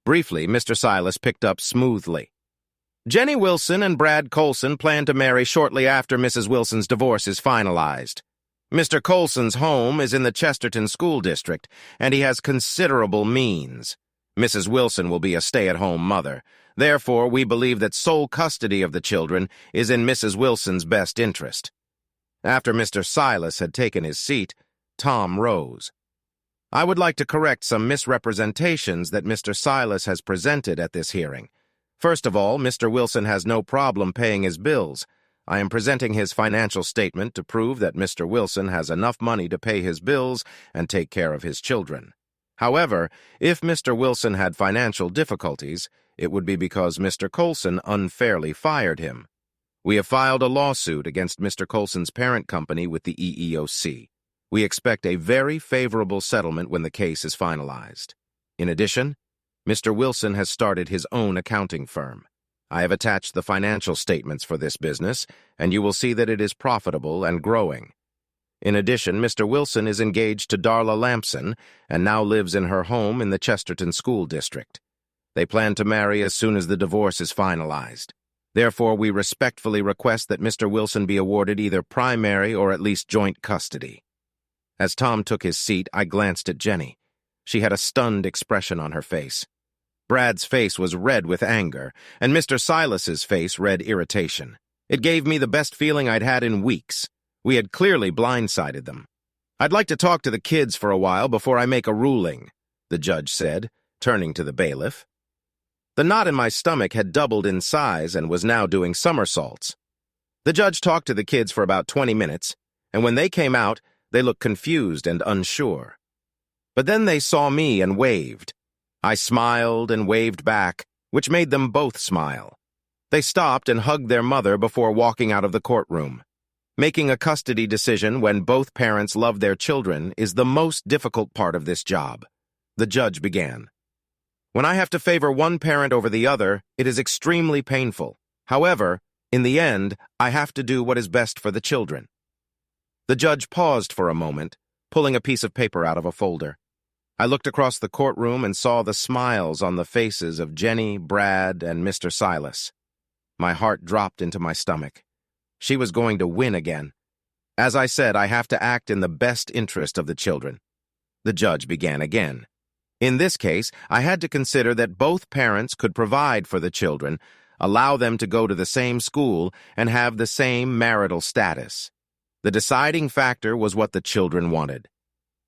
Briefly, Mr. Silas picked up smoothly. "Jenny Wilson and Brad Colson plan to marry shortly after Mrs. Wilson's divorce is finalized. Mr. Colson's home is in the Chesterton School District, and he has considerable means. Mrs. Wilson will be a stay-at-home mother. Therefore, we believe that sole custody of the children is in Mrs. Wilson's best interest." After Mr. Silas had taken his seat, Tom rose. "I would like to correct some misrepresentations that Mr. Silas has presented at this hearing. First of all, Mr. Wilson has no problem paying his bills. I am presenting his financial statement to prove that Mr. Wilson has enough money to pay his bills and take care of his children. However, if Mr. Wilson had financial difficulties, it would be because Mr. Colson unfairly fired him. We have filed a lawsuit against Mr. Colson's parent company with the EEOC. We expect a very favorable settlement when the case is finalized. In addition, Mr. Wilson has started his own accounting firm. I have attached the financial statements for this business, and you will see that it is profitable and growing. In addition, Mr. Wilson is engaged to Darla Lampson and now lives in her home in the Chesterton School District. They plan to marry as soon as the divorce is finalized. Therefore, we respectfully request that Mr. Wilson be awarded either primary or at least joint custody. As Tom took his seat, I glanced at Jenny. She had a stunned expression on her face. Brad's face was red with anger, and Mr. Silas's face read irritation. It gave me the best feeling I'd had in weeks. We had clearly blindsided them. "I'd like to talk to the kids for a while before I make a ruling," the judge said, turning to the bailiff. The knot in my stomach had doubled in size and was now doing somersaults. The judge talked to the kids for about 20 minutes, and when they came out, they looked confused and unsure. But then they saw me and waved. I smiled and waved back, which made them both smile. They stopped and hugged their mother before walking out of the courtroom. Making a custody decision when both parents love their children is the most difficult part of this job. The judge began. When I have to favor one parent over the other, it is extremely painful. However, in the end, I have to do what is best for the children. The judge paused for a moment, pulling a piece of paper out of a folder. I looked across the courtroom and saw the smiles on the faces of Jenny, Brad, and Mr. Silas. My heart dropped into my stomach. She was going to win again. As I said, I have to act in the best interest of the children. The judge began again. In this case, I had to consider that both parents could provide for the children, allow them to go to the same school, and have the same marital status. The deciding factor was what the children wanted.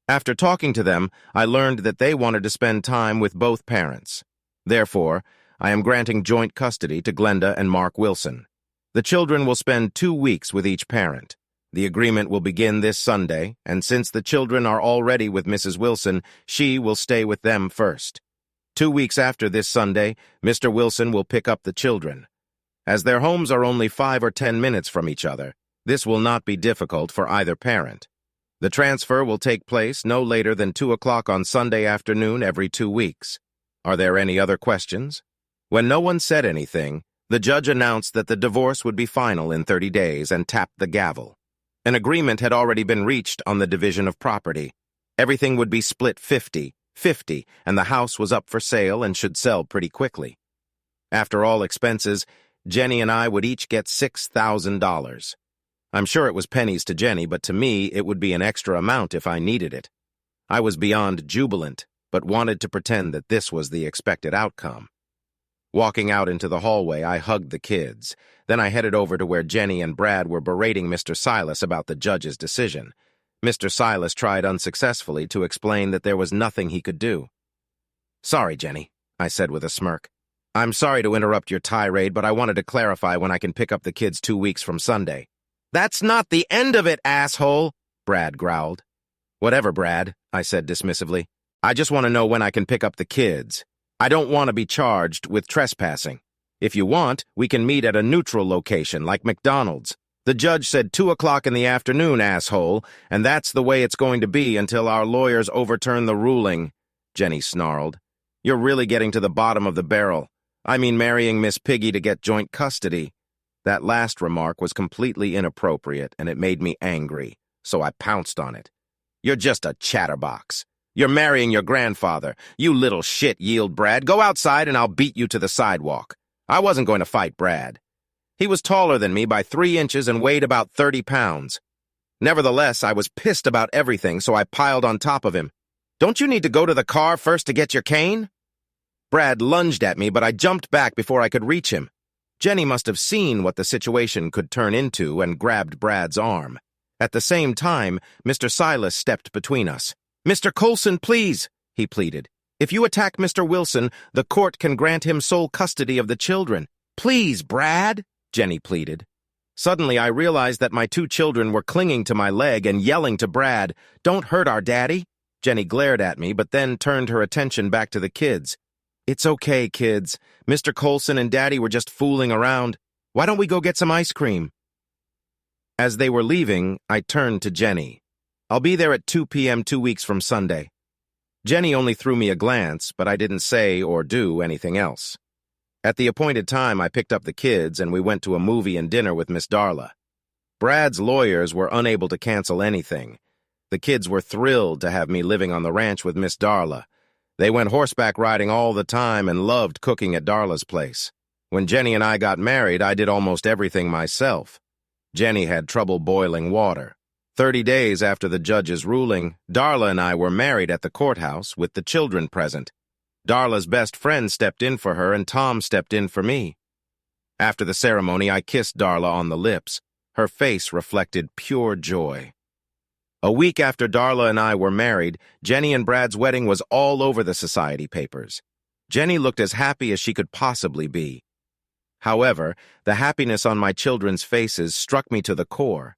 After talking to them, I learned that they wanted to spend time with both parents. Therefore, I am granting joint custody to Glenda and Mark Wilson. The children will spend 2 weeks with each parent. The agreement will begin this Sunday, and since the children are already with Mrs. Wilson, she will stay with them first. 2 weeks after this Sunday, Mr. Wilson will pick up the children. As their homes are only 5 or 10 minutes from each other, this will not be difficult for either parent. The transfer will take place no later than 2 o'clock on Sunday afternoon every 2 weeks. Are there any other questions? When no one said anything, the judge announced that the divorce would be final in 30 days and tapped the gavel. An agreement had already been reached on the division of property. Everything would be split 50-50, and the house was up for sale and should sell pretty quickly. After all expenses, Jenny and I would each get $6,000. I'm sure it was pennies to Jenny, but to me it would be an extra amount if I needed it. I was beyond jubilant, but wanted to pretend that this was the expected outcome. Walking out into the hallway, I hugged the kids. Then I headed over to where Jenny and Brad were berating Mr. Silas about the judge's decision. Mr. Silas tried unsuccessfully to explain that there was nothing he could do. "Sorry, Jenny," I said with a smirk. "I'm sorry to interrupt your tirade, but I wanted to clarify when I can pick up the kids 2 weeks from Sunday." "That's not the end of it, asshole," Brad growled. "Whatever, Brad," I said dismissively. "I just want to know when I can pick up the kids. I don't want to be charged with trespassing. If you want, we can meet at a neutral location, like McDonald's. The judge said 2 o'clock in the afternoon, asshole, and that's the way it's going to be until our lawyers overturn the ruling," Jenny snarled. "You're really getting to the bottom of the barrel. I mean marrying Miss Piggy to get joint custody." That last remark was completely inappropriate, and it made me angry, so I pounced on it. "You're just a chatterbox. You're marrying your grandfather. You little shit, yield Brad. Go outside and I'll beat you to the sidewalk." I wasn't going to fight Brad. He was taller than me by 3 inches and weighed about 30 pounds. Nevertheless, I was pissed about everything, so I piled on top of him. "Don't you need to go to the car first to get your cane?" Brad lunged at me, but I jumped back before I could reach him. Jenny must have seen what the situation could turn into and grabbed Brad's arm. At the same time, Mr. Silas stepped between us. "Mr. Coulson, please," he pleaded. "If you attack Mr. Wilson, the court can grant him sole custody of the children." "Please, Brad," Jenny pleaded. Suddenly, I realized that my 2 children were clinging to my leg and yelling to Brad, "Don't hurt our daddy." Jenny glared at me, but then turned her attention back to the kids. "It's okay, kids. Mr. Coulson and Daddy were just fooling around. Why don't we go get some ice cream?" As they were leaving, I turned to Jenny. "I'll be there at 2 p.m. 2 weeks from Sunday." Jenny only threw me a glance, but I didn't say or do anything else. At the appointed time, I picked up the kids and we went to a movie and dinner with Miss Darla. Brad's lawyers were unable to cancel anything. The kids were thrilled to have me living on the ranch with Miss Darla. They went horseback riding all the time and loved cooking at Darla's place. When Jenny and I got married, I did almost everything myself. Jenny had trouble boiling water. 30 days after the judge's ruling, Darla and I were married at the courthouse with the children present. Darla's best friend stepped in for her and Tom stepped in for me. After the ceremony, I kissed Darla on the lips. Her face reflected pure joy. A week after Darla and I were married, Jenny and Brad's wedding was all over the society papers. Jenny looked as happy as she could possibly be. However, the happiness on my children's faces struck me to the core.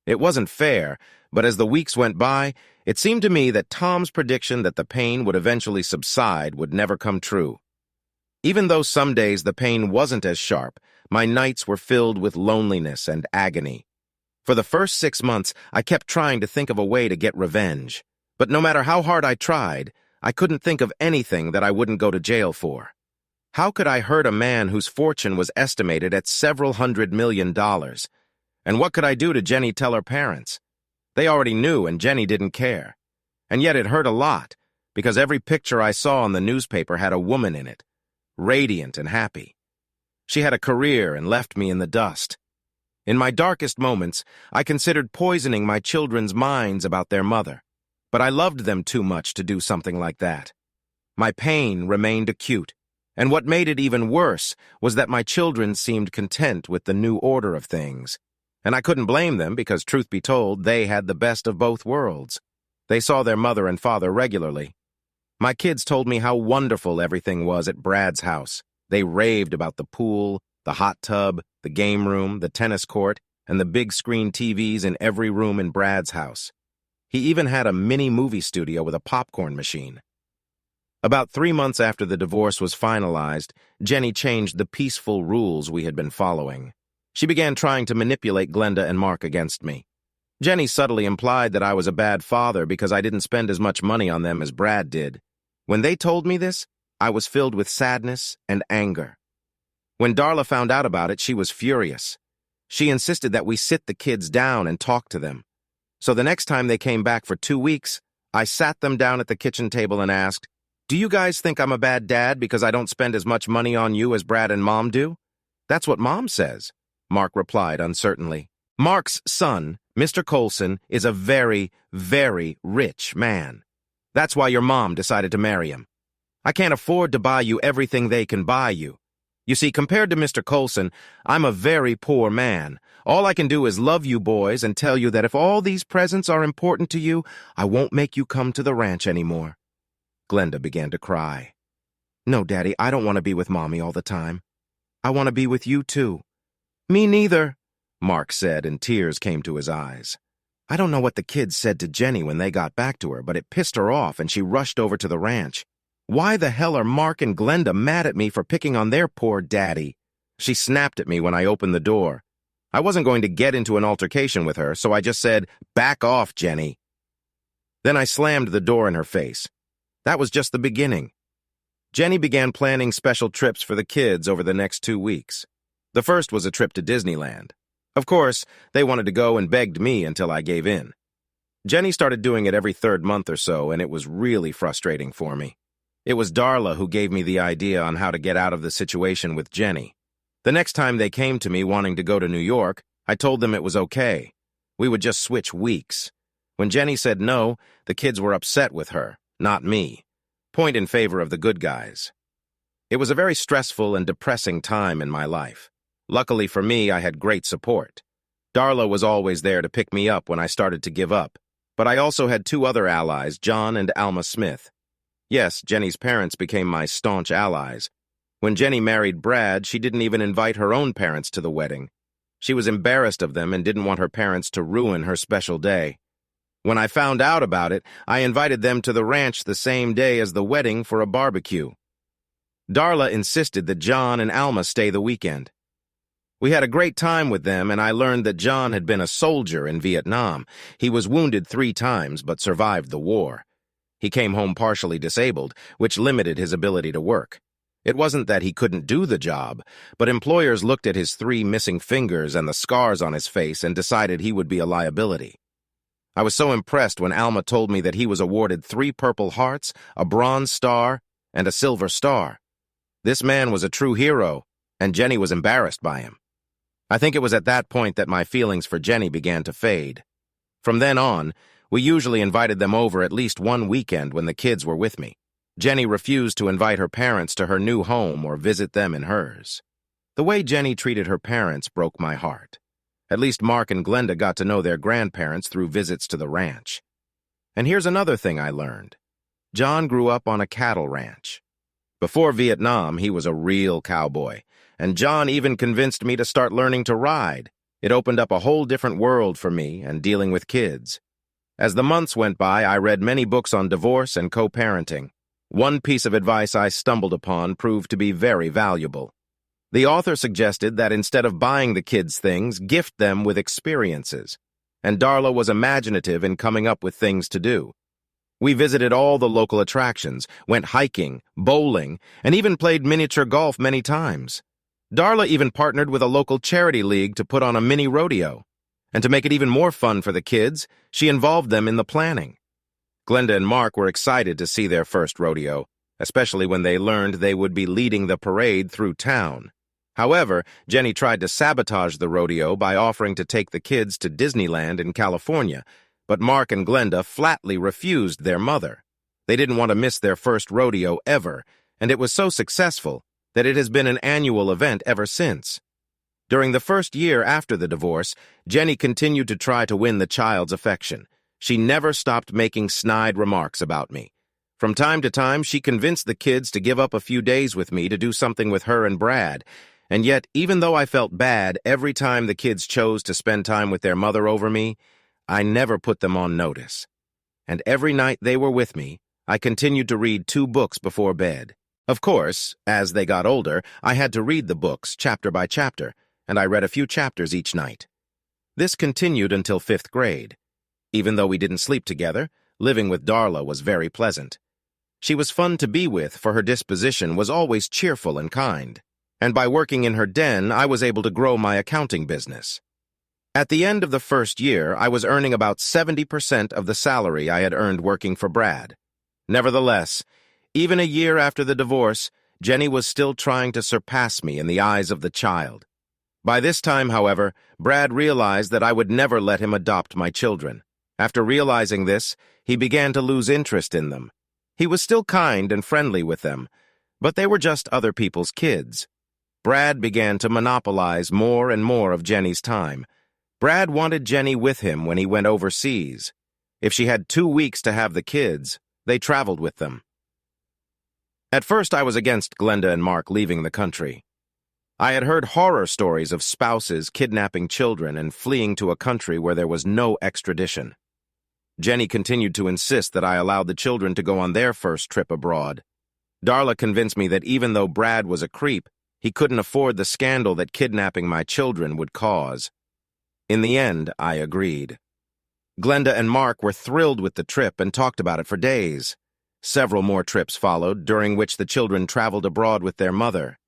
It wasn't fair, but as the weeks went by, it seemed to me that Tom's prediction that the pain would eventually subside would never come true. Even though some days the pain wasn't as sharp, my nights were filled with loneliness and agony. For the first 6 months, I kept trying to think of a way to get revenge. But no matter how hard I tried, I couldn't think of anything that I wouldn't go to jail for. How could I hurt a man whose fortune was estimated at several $100 million? And what could I do to Jenny tell her parents? They already knew, and Jenny didn't care. And yet it hurt a lot, because every picture I saw in the newspaper had a woman in it, radiant and happy. She had a career and left me in the dust. In my darkest moments, I considered poisoning my children's minds about their mother, but I loved them too much to do something like that. My pain remained acute, and what made it even worse was that my children seemed content with the new order of things. And I couldn't blame them because, truth be told, they had the best of both worlds. They saw their mother and father regularly. My kids told me how wonderful everything was at Brad's house. They raved about the pool, the hot tub, the game room, the tennis court, and the big screen TVs in every room in Brad's house. He even had a mini movie studio with a popcorn machine. About 3 months after the divorce was finalized, Jenny changed the peaceful rules we had been following. She began trying to manipulate Glenda and Mark against me. Jenny subtly implied that I was a bad father because I didn't spend as much money on them as Brad did. When they told me this, I was filled with sadness and anger. When Darla found out about it, she was furious. She insisted that we sit the kids down and talk to them. So the next time they came back for 2 weeks, I sat them down at the kitchen table and asked, "Do you guys think I'm a bad dad because I don't spend as much money on you as Brad and Mom do?" "That's what Mom says," Mark replied uncertainly. Mark's son, Mr. Colson, is a very, very rich man. That's why your mom decided to marry him. I can't afford to buy you everything they can buy you. You see, compared to Mr. Colson, I'm a very poor man. All I can do is love you boys and tell you that if all these presents are important to you, I won't make you come to the ranch anymore. Glenda began to cry. "No, Daddy, I don't want to be with Mommy all the time. I want to be with you, too." "Me neither," Mark said, and tears came to his eyes. I don't know what the kids said to Jenny when they got back to her, but it pissed her off and she rushed over to the ranch. Why the hell are Mark and Glenda mad at me for picking on their poor daddy? She snapped at me when I opened the door. I wasn't going to get into an altercation with her, so I just said, "Back off, Jenny." Then I slammed the door in her face. That was just the beginning. Jenny began planning special trips for the kids over the next 2 weeks. The first was a trip to Disneyland. Of course, they wanted to go and begged me until I gave in. Jenny started doing it every 3rd month or so, and it was really frustrating for me. It was Darla who gave me the idea on how to get out of the situation with Jenny. The next time they came to me wanting to go to New York, I told them it was okay. We would just switch weeks. When Jenny said no, the kids were upset with her, not me. Point in favor of the good guys. It was a very stressful and depressing time in my life. Luckily for me, I had great support. Darla was always there to pick me up when I started to give up, but I also had 2 other allies, John and Alma Smith. Yes, Jenny's parents became my staunch allies. When Jenny married Brad, she didn't even invite her own parents to the wedding. She was embarrassed of them and didn't want her parents to ruin her special day. When I found out about it, I invited them to the ranch the same day as the wedding for a barbecue. Darla insisted that John and Alma stay the weekend. We had a great time with them, and I learned that John had been a soldier in Vietnam. He was wounded 3 times, but survived the war. He came home partially disabled, which limited his ability to work. It wasn't that he couldn't do the job, but employers looked at his 3 missing fingers and the scars on his face and decided he would be a liability. I was so impressed when Alma told me that he was awarded 3 Purple Hearts, a Bronze Star, and a Silver Star. This man was a true hero, and Jenny was embarrassed by him. I think it was at that point that my feelings for Jenny began to fade. From then on, we usually invited them over at least one weekend when the kids were with me. Jenny refused to invite her parents to her new home or visit them in hers. The way Jenny treated her parents broke my heart. At least Mark and Glenda got to know their grandparents through visits to the ranch. And here's another thing I learned. John grew up on a cattle ranch. Before Vietnam, he was a real cowboy, and John even convinced me to start learning to ride. It opened up a whole different world for me and dealing with kids. As the months went by, I read many books on divorce and co-parenting. One piece of advice I stumbled upon proved to be very valuable. The author suggested that instead of buying the kids things, gift them with experiences. And Darla was imaginative in coming up with things to do. We visited all the local attractions, went hiking, bowling, and even played miniature golf many times. Darla even partnered with a local charity league to put on a mini rodeo. And to make it even more fun for the kids, she involved them in the planning. Glenda and Mark were excited to see their first rodeo, especially when they learned they would be leading the parade through town. However, Jenny tried to sabotage the rodeo by offering to take the kids to Disneyland in California, but Mark and Glenda flatly refused their mother. They didn't want to miss their first rodeo ever, and it was so successful that it has been an annual event ever since. During the first year after the divorce, Jenny continued to try to win the child's affection. She never stopped making snide remarks about me. From time to time, she convinced the kids to give up a few days with me to do something with her and Brad. And yet, even though I felt bad every time the kids chose to spend time with their mother over me, I never put them on notice. And every night they were with me, I continued to read 2 books before bed. Of course, as they got older, I had to read the books chapter by chapter, and I read a few chapters each night. This continued until 5th grade. Even though we didn't sleep together, living with Darla was very pleasant. She was fun to be with, for her disposition was always cheerful and kind. And by working in her den, I was able to grow my accounting business. At the end of the first year, I was earning about 70% of the salary I had earned working for Brad. Nevertheless, even a year after the divorce, Jenny was still trying to surpass me in the eyes of the child. By this time, however, Brad realized that I would never let him adopt my children. After realizing this, he began to lose interest in them. He was still kind and friendly with them, but they were just other people's kids. Brad began to monopolize more and more of Jenny's time. Brad wanted Jenny with him when he went overseas. If she had 2 weeks to have the kids, they traveled with them. At first, I was against Glenda and Mark leaving the country. I had heard horror stories of spouses kidnapping children and fleeing to a country where there was no extradition. Jenny continued to insist that I allowed the children to go on their first trip abroad. Darla convinced me that even though Brad was a creep, he couldn't afford the scandal that kidnapping my children would cause. In the end, I agreed. Glenda and Mark were thrilled with the trip and talked about it for days. Several more trips followed, during which the children traveled abroad with their mother.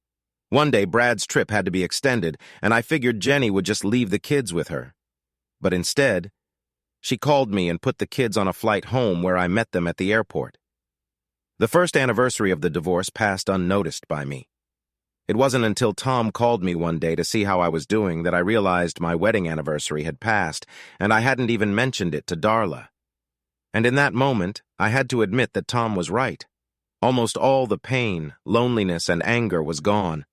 One day, Brad's trip had to be extended, and I figured Jenny would just leave the kids with her. But instead, she called me and put the kids on a flight home where I met them at the airport. The first anniversary of the divorce passed unnoticed by me. It wasn't until Tom called me one day to see how I was doing that I realized my wedding anniversary had passed, and I hadn't even mentioned it to Darla. And in that moment, I had to admit that Tom was right. Almost all the pain, loneliness, and anger was gone.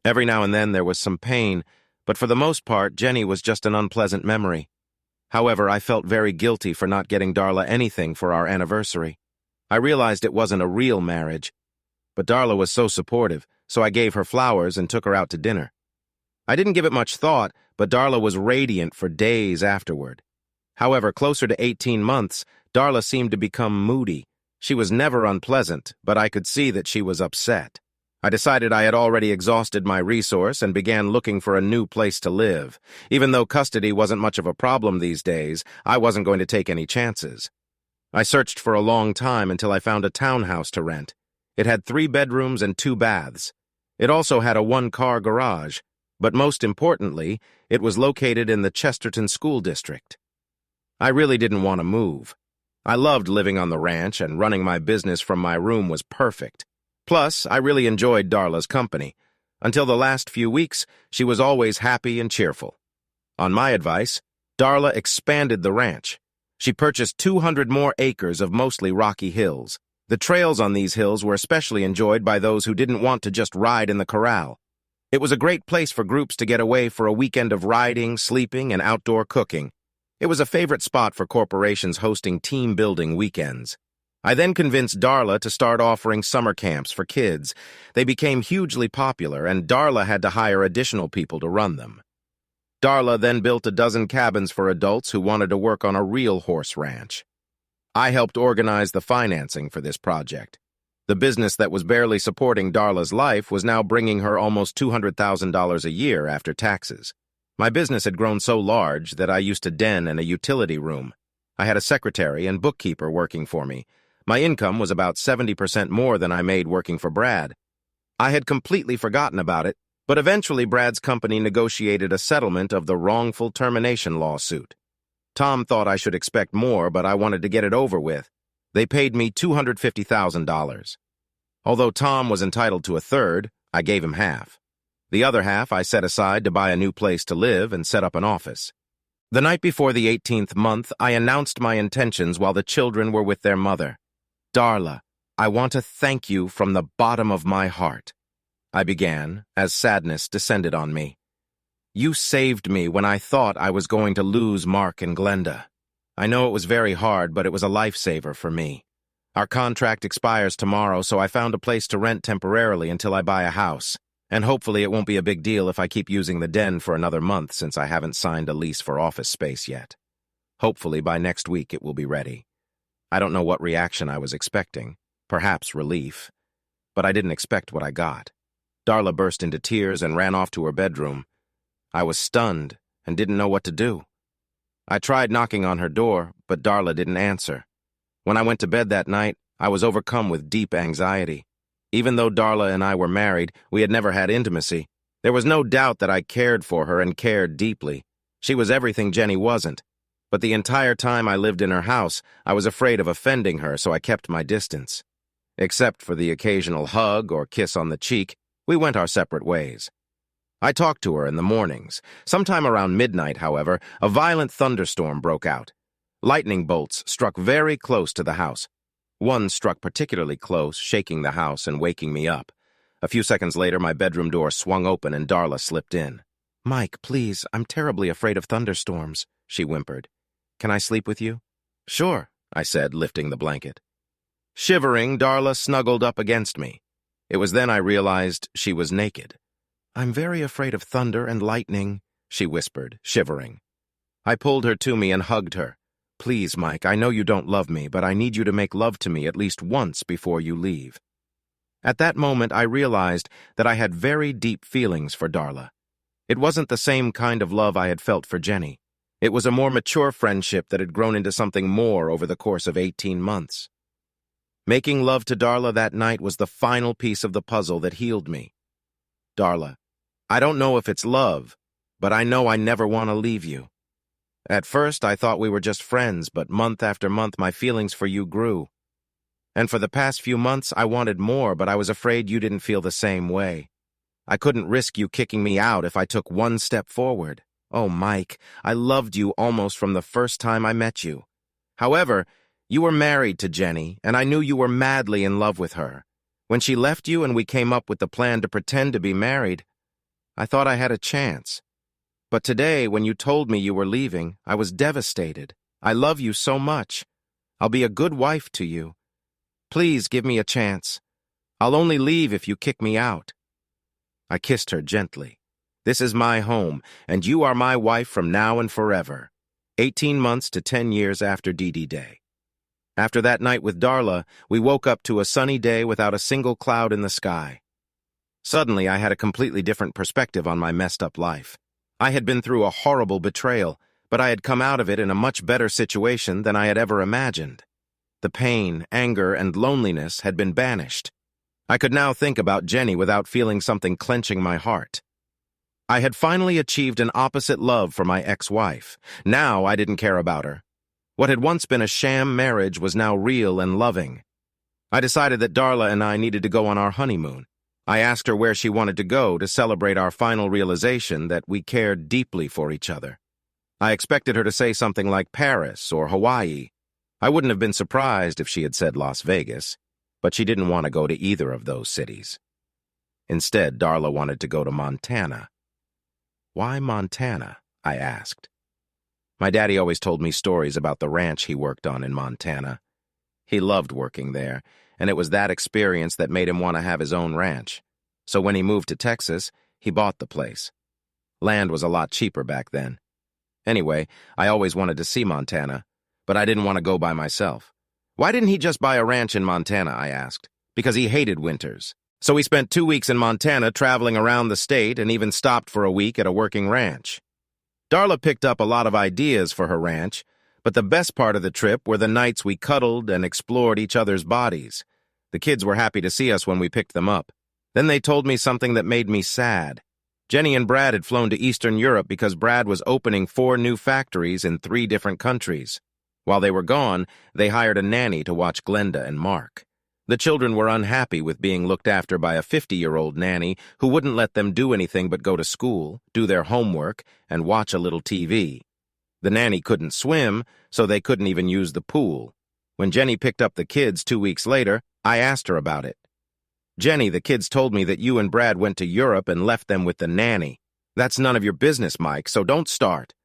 Every now and then there was some pain, but for the most part, Jenny was just an unpleasant memory. However, I felt very guilty for not getting Darla anything for our anniversary. I realized it wasn't a real marriage, but Darla was so supportive, so I gave her flowers and took her out to dinner. I didn't give it much thought, but Darla was radiant for days afterward. However, closer to 18 months, Darla seemed to become moody. She was never unpleasant, but I could see that she was upset. I decided I had already exhausted my resource and began looking for a new place to live. Even though custody wasn't much of a problem these days, I wasn't going to take any chances. I searched for a long time until I found a townhouse to rent. It had 3 bedrooms and 2 baths. It also had a 1-car garage, but most importantly, it was located in the Chesterton School District. I really didn't want to move. I loved living on the ranch, and running my business from my room was perfect. Plus, I really enjoyed Darla's company. Until the last few weeks, she was always happy and cheerful. On my advice, Darla expanded the ranch. She purchased 200 more acres of mostly rocky hills. The trails on these hills were especially enjoyed by those who didn't want to just ride in the corral. It was a great place for groups to get away for a weekend of riding, sleeping, and outdoor cooking. It was a favorite spot for corporations hosting team-building weekends. I then convinced Darla to start offering summer camps for kids. They became hugely popular, and Darla had to hire additional people to run them. Darla then built a dozen cabins for adults who wanted to work on a real horse ranch. I helped organize the financing for this project. The business that was barely supporting Darla's life was now bringing her almost $200,000 a year after taxes. My business had grown so large that I used a den and a utility room. I had a secretary and bookkeeper working for me. My income was about 70% more than I made working for Brad. I had completely forgotten about it, but eventually Brad's company negotiated a settlement of the wrongful termination lawsuit. Tom thought I should expect more, but I wanted to get it over with. They paid me $250,000. Although Tom was entitled to a third, I gave him half. The other half I set aside to buy a new place to live and set up an office. The night before the 18th month, I announced my intentions while the children were with their mother. Darla, I want to thank you from the bottom of my heart. I began, as sadness descended on me. You saved me when I thought I was going to lose Mark and Glenda. I know it was very hard, but it was a lifesaver for me. Our contract expires tomorrow, so I found a place to rent temporarily until I buy a house. And hopefully it won't be a big deal if I keep using the den for another month since I haven't signed a lease for office space yet. Hopefully by next week it will be ready. I don't know what reaction I was expecting, perhaps relief, but I didn't expect what I got. Darla burst into tears and ran off to her bedroom. I was stunned and didn't know what to do. I tried knocking on her door, but Darla didn't answer. When I went to bed that night, I was overcome with deep anxiety. Even though Darla and I were married, we had never had intimacy. There was no doubt that I cared for her and cared deeply. She was everything Jenny wasn't. But the entire time I lived in her house, I was afraid of offending her, so I kept my distance. Except for the occasional hug or kiss on the cheek, we went our separate ways. I talked to her in the mornings. Sometime around midnight, however, a violent thunderstorm broke out. Lightning bolts struck very close to the house. One struck particularly close, shaking the house and waking me up. A few seconds later, my bedroom door swung open and Darla slipped in. "Mike, please, I'm terribly afraid of thunderstorms," she whimpered. "Can I sleep with you?" "Sure," I said, lifting the blanket. Shivering, Darla snuggled up against me. It was then I realized she was naked. "I'm very afraid of thunder and lightning," she whispered, shivering. I pulled her to me and hugged her. "Please, Mike, I know you don't love me, but I need you to make love to me at least once before you leave." At that moment, I realized that I had very deep feelings for Darla. It wasn't the same kind of love I had felt for Jenny. It was a more mature friendship that had grown into something more over the course of 18 months. Making love to Darla that night was the final piece of the puzzle that healed me. "Darla, I don't know if it's love, but I know I never want to leave you. At first, I thought we were just friends, but month after month, my feelings for you grew. And for the past few months, I wanted more, but I was afraid you didn't feel the same way. I couldn't risk you kicking me out if I took one step forward. Oh, Mike, I loved you almost from the first time I met you. However, you were married to Jenny, and I knew you were madly in love with her. When she left you and we came up with the plan to pretend to be married, I thought I had a chance. But today, when you told me you were leaving, I was devastated. I love you so much. I'll be a good wife to you. Please give me a chance. I'll only leave if you kick me out." I kissed her gently. "This is my home, and you are my wife from now and forever." 18 months to 10 years after D.D. Day. After that night with Darla, we woke up to a sunny day without a single cloud in the sky. Suddenly, I had a completely different perspective on my messed-up life. I had been through a horrible betrayal, but I had come out of it in a much better situation than I had ever imagined. The pain, anger, and loneliness had been banished. I could now think about Jenny without feeling something clenching my heart. I had finally achieved an opposite love for my ex-wife. Now I didn't care about her. What had once been a sham marriage was now real and loving. I decided that Darla and I needed to go on our honeymoon. I asked her where she wanted to go to celebrate our final realization that we cared deeply for each other. I expected her to say something like Paris or Hawaii. I wouldn't have been surprised if she had said Las Vegas, but she didn't want to go to either of those cities. Instead, Darla wanted to go to Montana. "Why Montana?" I asked. My daddy always told me stories about the ranch he worked on in Montana. He loved working there, and it was that experience that made him want to have his own ranch. So when he moved to Texas, he bought the place. Land was a lot cheaper back then. Anyway, I always wanted to see Montana, but I didn't want to go by myself. Why didn't he just buy a ranch in Montana, I asked. Because he hated winters. So he spent 2 weeks in Montana traveling around the state and even stopped for a week at a working ranch. Darla picked up a lot of ideas for her ranch, but the best part of the trip were the nights we cuddled and explored each other's bodies. The kids were happy to see us when we picked them up. Then they told me something that made me sad. Jenny and Brad had flown to Eastern Europe because Brad was opening 4 new factories in 3 different countries. While they were gone, they hired a nanny to watch Glenda and Mark. The children were unhappy with being looked after by a 50-year-old nanny who wouldn't let them do anything but go to school, do their homework, and watch a little TV. The nanny couldn't swim, so they couldn't even use the pool. When Jenny picked up the kids 2 weeks later, I asked her about it. "Jenny, the kids told me that you and Brad went to Europe and left them with the nanny. That's none of your business, Mike, so don't start."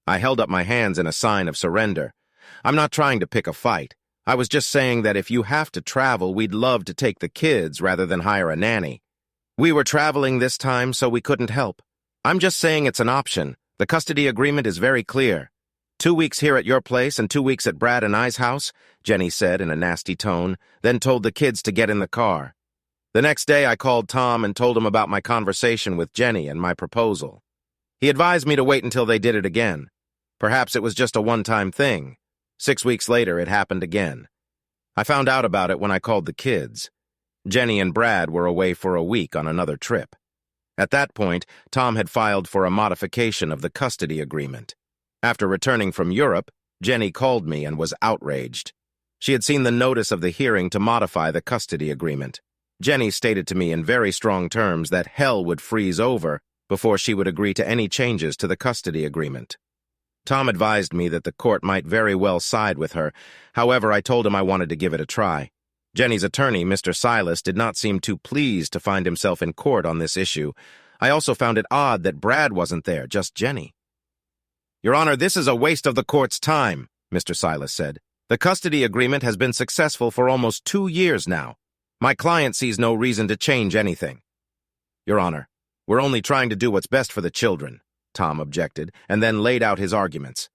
I held up my hands in a sign of surrender. "I'm not trying to pick a fight. I was just saying that if you have to travel, we'd love to take the kids rather than hire a nanny. We were traveling this time, so we couldn't help. I'm just saying it's an option. The custody agreement is very clear. 2 weeks here at your place and 2 weeks at Brad and I's house," Jenny said in a nasty tone, then told the kids to get in the car. The next day, I called Tom and told him about my conversation with Jenny and my proposal. He advised me to wait until they did it again. Perhaps it was just a one-time thing. 6 weeks later, it happened again. I found out about it when I called the kids. Jenny and Brad were away for a week on another trip. At that point, Tom had filed for a modification of the custody agreement. After returning from Europe, Jenny called me and was outraged. She had seen the notice of the hearing to modify the custody agreement. Jenny stated to me in very strong terms that hell would freeze over before she would agree to any changes to the custody agreement. Tom advised me that the court might very well side with her. However, I told him I wanted to give it a try. Jenny's attorney, Mr. Silas, did not seem too pleased to find himself in court on this issue. I also found it odd that Brad wasn't there, just Jenny. "Your Honor, this is a waste of the court's time," Mr. Silas said. "The custody agreement has been successful for almost 2 years now. My client sees no reason to change anything." "Your Honor, we're only trying to do what's best for the children," Tom objected, and then laid out his arguments.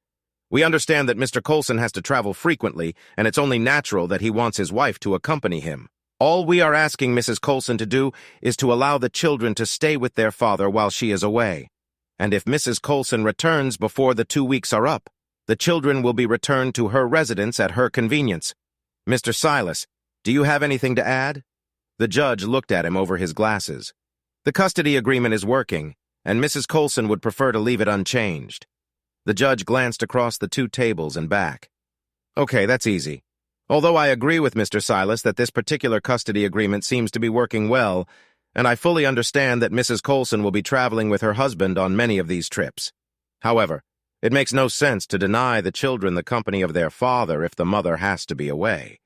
"We understand that Mr. Coulson has to travel frequently, and it's only natural that he wants his wife to accompany him. All we are asking Mrs. Coulson to do is to allow the children to stay with their father while she is away. And if Mrs. Coulson returns before the 2 weeks are up, the children will be returned to her residence at her convenience. Mr. Silas, do you have anything to add?" The judge looked at him over his glasses. "The custody agreement is working, and Mrs. Coulson would prefer to leave it unchanged." The judge glanced across the 2 tables and back. "Okay, that's easy. Although I agree with Mr. Silas that this particular custody agreement seems to be working well, and I fully understand that Mrs. Coulson will be traveling with her husband on many of these trips. However, it makes no sense to deny the children the company of their father if the mother has to be away.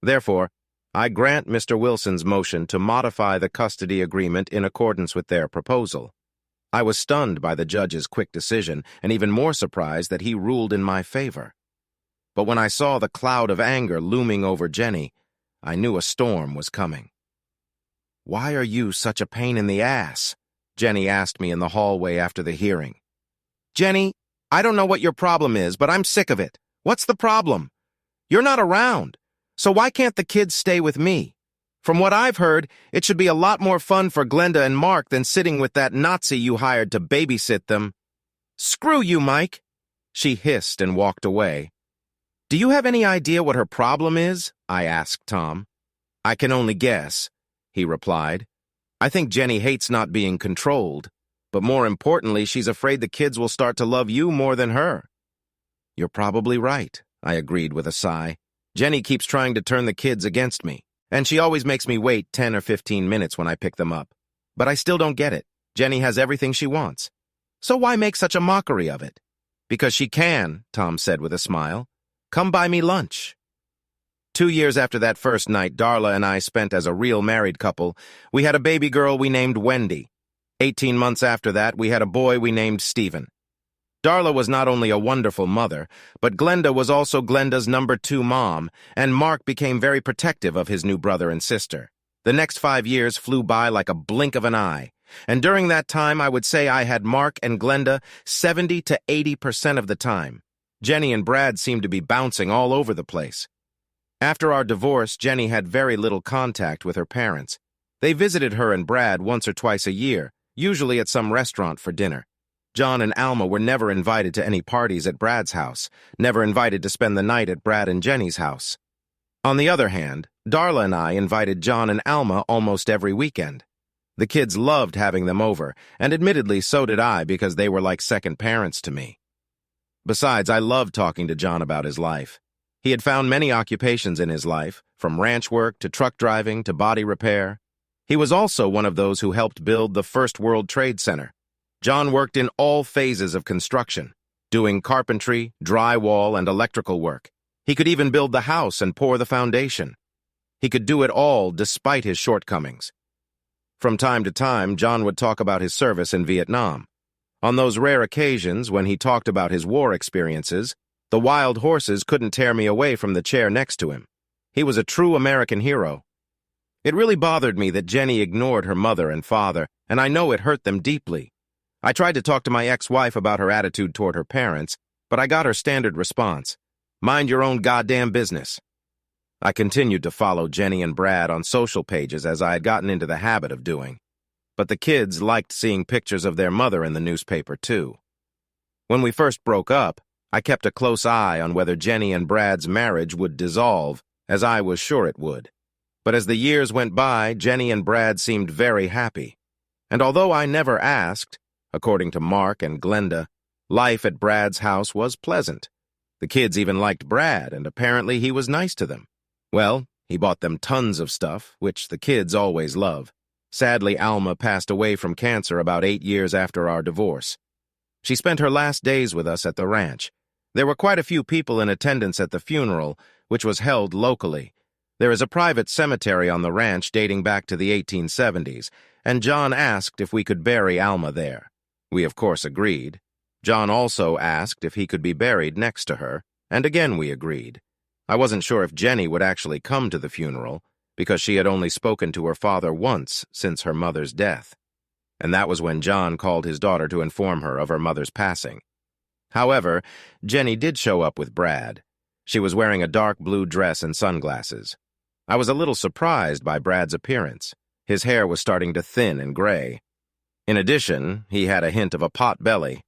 Therefore, I grant Mr. Wilson's motion to modify the custody agreement in accordance with their proposal." I was stunned by the judge's quick decision, and even more surprised that he ruled in my favor. But when I saw the cloud of anger looming over Jenny, I knew a storm was coming. "Why are you such a pain in the ass?" Jenny asked me in the hallway after the hearing. "Jenny, I don't know what your problem is, but I'm sick of it. What's the problem? You're not around, so why can't the kids stay with me? From what I've heard, it should be a lot more fun for Glenda and Mark than sitting with that Nazi you hired to babysit them." "Screw you, Mike," she hissed and walked away. "Do you have any idea what her problem is?" I asked Tom. "I can only guess," he replied. "I think Jenny hates not being controlled, but more importantly, she's afraid the kids will start to love you more than her." "You're probably right," I agreed with a sigh. "Jenny keeps trying to turn the kids against me, and she always makes me wait 10 or 15 minutes when I pick them up. But I still don't get it. Jenny has everything she wants. So why make such a mockery of it?" "Because she can," Tom said with a smile. "Come buy me lunch." 2 years after that first night Darla and I spent as a real married couple, we had a baby girl we named Wendy. 18 months after that, we had a boy we named Stephen. Darla was not only a wonderful mother, but Glenda was also Glenda's #2 mom, and Mark became very protective of his new brother and sister. The next 5 years flew by like a blink of an eye, and during that time I would say I had Mark and Glenda 70 to 80% of the time. Jenny and Brad seemed to be bouncing all over the place. After our divorce, Jenny had very little contact with her parents. They visited her and Brad once or twice a year, usually at some restaurant for dinner. John and Alma were never invited to any parties at Brad's house, never invited to spend the night at Brad and Jenny's house. On the other hand, Darla and I invited John and Alma almost every weekend. The kids loved having them over, and admittedly so did I because they were like second parents to me. Besides, I loved talking to John about his life. He had found many occupations in his life, from ranch work to truck driving to body repair. He was also one of those who helped build the First World Trade Center. John worked in all phases of construction, doing carpentry, drywall, and electrical work. He could even build the house and pour the foundation. He could do it all despite his shortcomings. From time to time, John would talk about his service in Vietnam. On those rare occasions when he talked about his war experiences, the wild horses couldn't tear me away from the chair next to him. He was a true American hero. It really bothered me that Jenny ignored her mother and father, and I know it hurt them deeply. I tried to talk to my ex-wife about her attitude toward her parents, but I got her standard response: "Mind your own goddamn business." I continued to follow Jenny and Brad on social pages as I had gotten into the habit of doing. But the kids liked seeing pictures of their mother in the newspaper, too. When we first broke up, I kept a close eye on whether Jenny and Brad's marriage would dissolve, as I was sure it would. But as the years went by, Jenny and Brad seemed very happy. And although I never asked, according to Mark and Glenda, life at Brad's house was pleasant. The kids even liked Brad, and apparently he was nice to them. Well, he bought them tons of stuff, which the kids always love. Sadly, Alma passed away from cancer about 8 years after our divorce. She spent her last days with us at the ranch. There were quite a few people in attendance at the funeral, which was held locally. There is a private cemetery on the ranch dating back to the 1870s, and John asked if we could bury Alma there. We of course agreed. John also asked if he could be buried next to her, and again we agreed. I wasn't sure if Jenny would actually come to the funeral, because she had only spoken to her father once since her mother's death. And that was when John called his daughter to inform her of her mother's passing. However, Jenny did show up with Brad. She was wearing a dark blue dress and sunglasses. I was a little surprised by Brad's appearance. His hair was starting to thin and gray. In addition, he had a hint of a pot belly.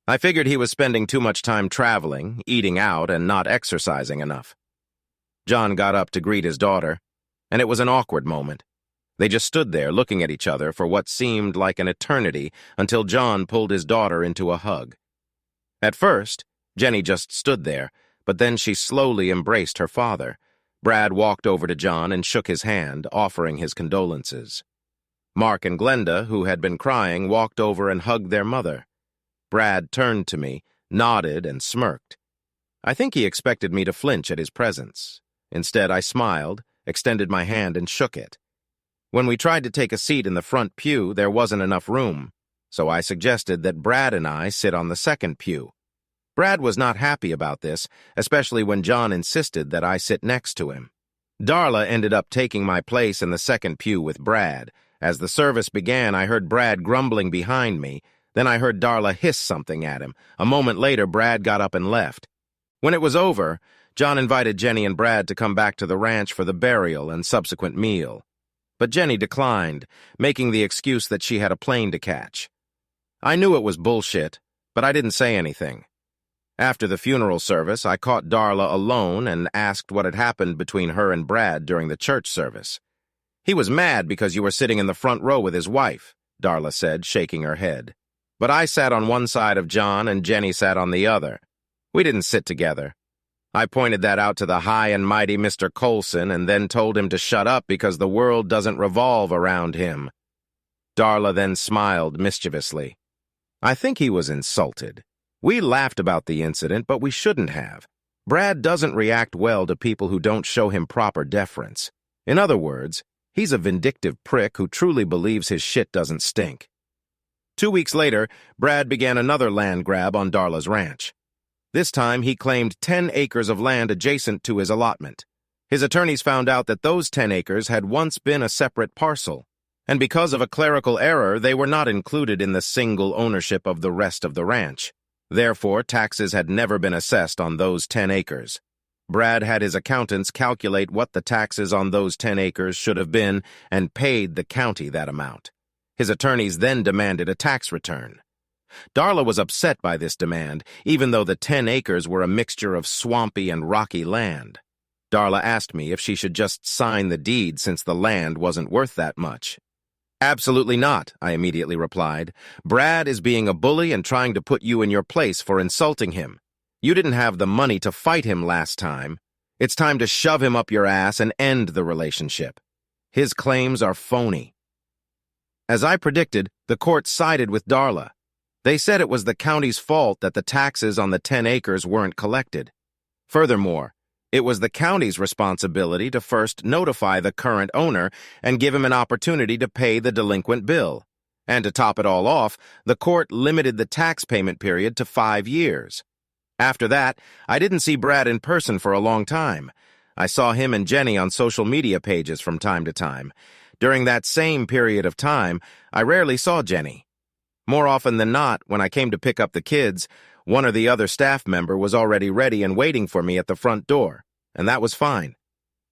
I figured he was spending too much time traveling, eating out, and not exercising enough. John got up to greet his daughter, and it was an awkward moment. They just stood there looking at each other for what seemed like an eternity until John pulled his daughter into a hug. At first, Jenny just stood there, but then she slowly embraced her father. Brad walked over to John and shook his hand, offering his condolences. Mark and Glenda, who had been crying, walked over and hugged their mother. Brad turned to me, nodded, and smirked. I think he expected me to flinch at his presence. Instead, I smiled, extended my hand, and shook it. When we tried to take a seat in the front pew, there wasn't enough room, so I suggested that Brad and I sit on the second pew. Brad was not happy about this, especially when John insisted that I sit next to him. Darla ended up taking my place in the second pew with Brad. As the service began, I heard Brad grumbling behind me. Then I heard Darla hiss something at him. A moment later, Brad got up and left. When it was over, John invited Jenny and Brad to come back to the ranch for the burial and subsequent meal. But Jenny declined, making the excuse that she had a plane to catch. I knew it was bullshit, but I didn't say anything. After the funeral service, I caught Darla alone and asked what had happened between her and Brad during the church service. "He was mad because you were sitting in the front row with his wife," Darla said, shaking her head. "But I sat on one side of John and Jenny sat on the other. We didn't sit together. I pointed that out to the high and mighty Mr. Colson and then told him to shut up because the world doesn't revolve around him." Darla then smiled mischievously. I think he was insulted. We laughed about the incident, but we shouldn't have. Brad doesn't react well to people who don't show him proper deference. In other words, he's a vindictive prick who truly believes his shit doesn't stink. 2 weeks later, Brad began another land grab on Darla's ranch. This time, he claimed 10 acres of land adjacent to his allotment. His attorneys found out that those 10 acres had once been a separate parcel, and because of a clerical error, they were not included in the single ownership of the rest of the ranch. Therefore, taxes had never been assessed on those 10 acres. Brad had his accountants calculate what the taxes on those 10 acres should have been and paid the county that amount. His attorneys then demanded a tax return. Darla was upset by this demand, even though the 10 acres were a mixture of swampy and rocky land. Darla asked me if she should just sign the deed since the land wasn't worth that much. "Absolutely not," I immediately replied. "Brad is being a bully and trying to put you in your place for insulting him. You didn't have the money to fight him last time. It's time to shove him up your ass and end the relationship. His claims are phony." As I predicted, the court sided with Darla. They said it was the county's fault that the taxes on the 10 acres weren't collected. Furthermore, it was the county's responsibility to first notify the current owner and give him an opportunity to pay the delinquent bill. And to top it all off, the court limited the tax payment period to 5 years. After that, I didn't see Brad in person for a long time. I saw him and Jenny on social media pages from time to time. During that same period of time, I rarely saw Jenny. More often than not, when I came to pick up the kids, one or the other staff member was already ready and waiting for me at the front door, and that was fine.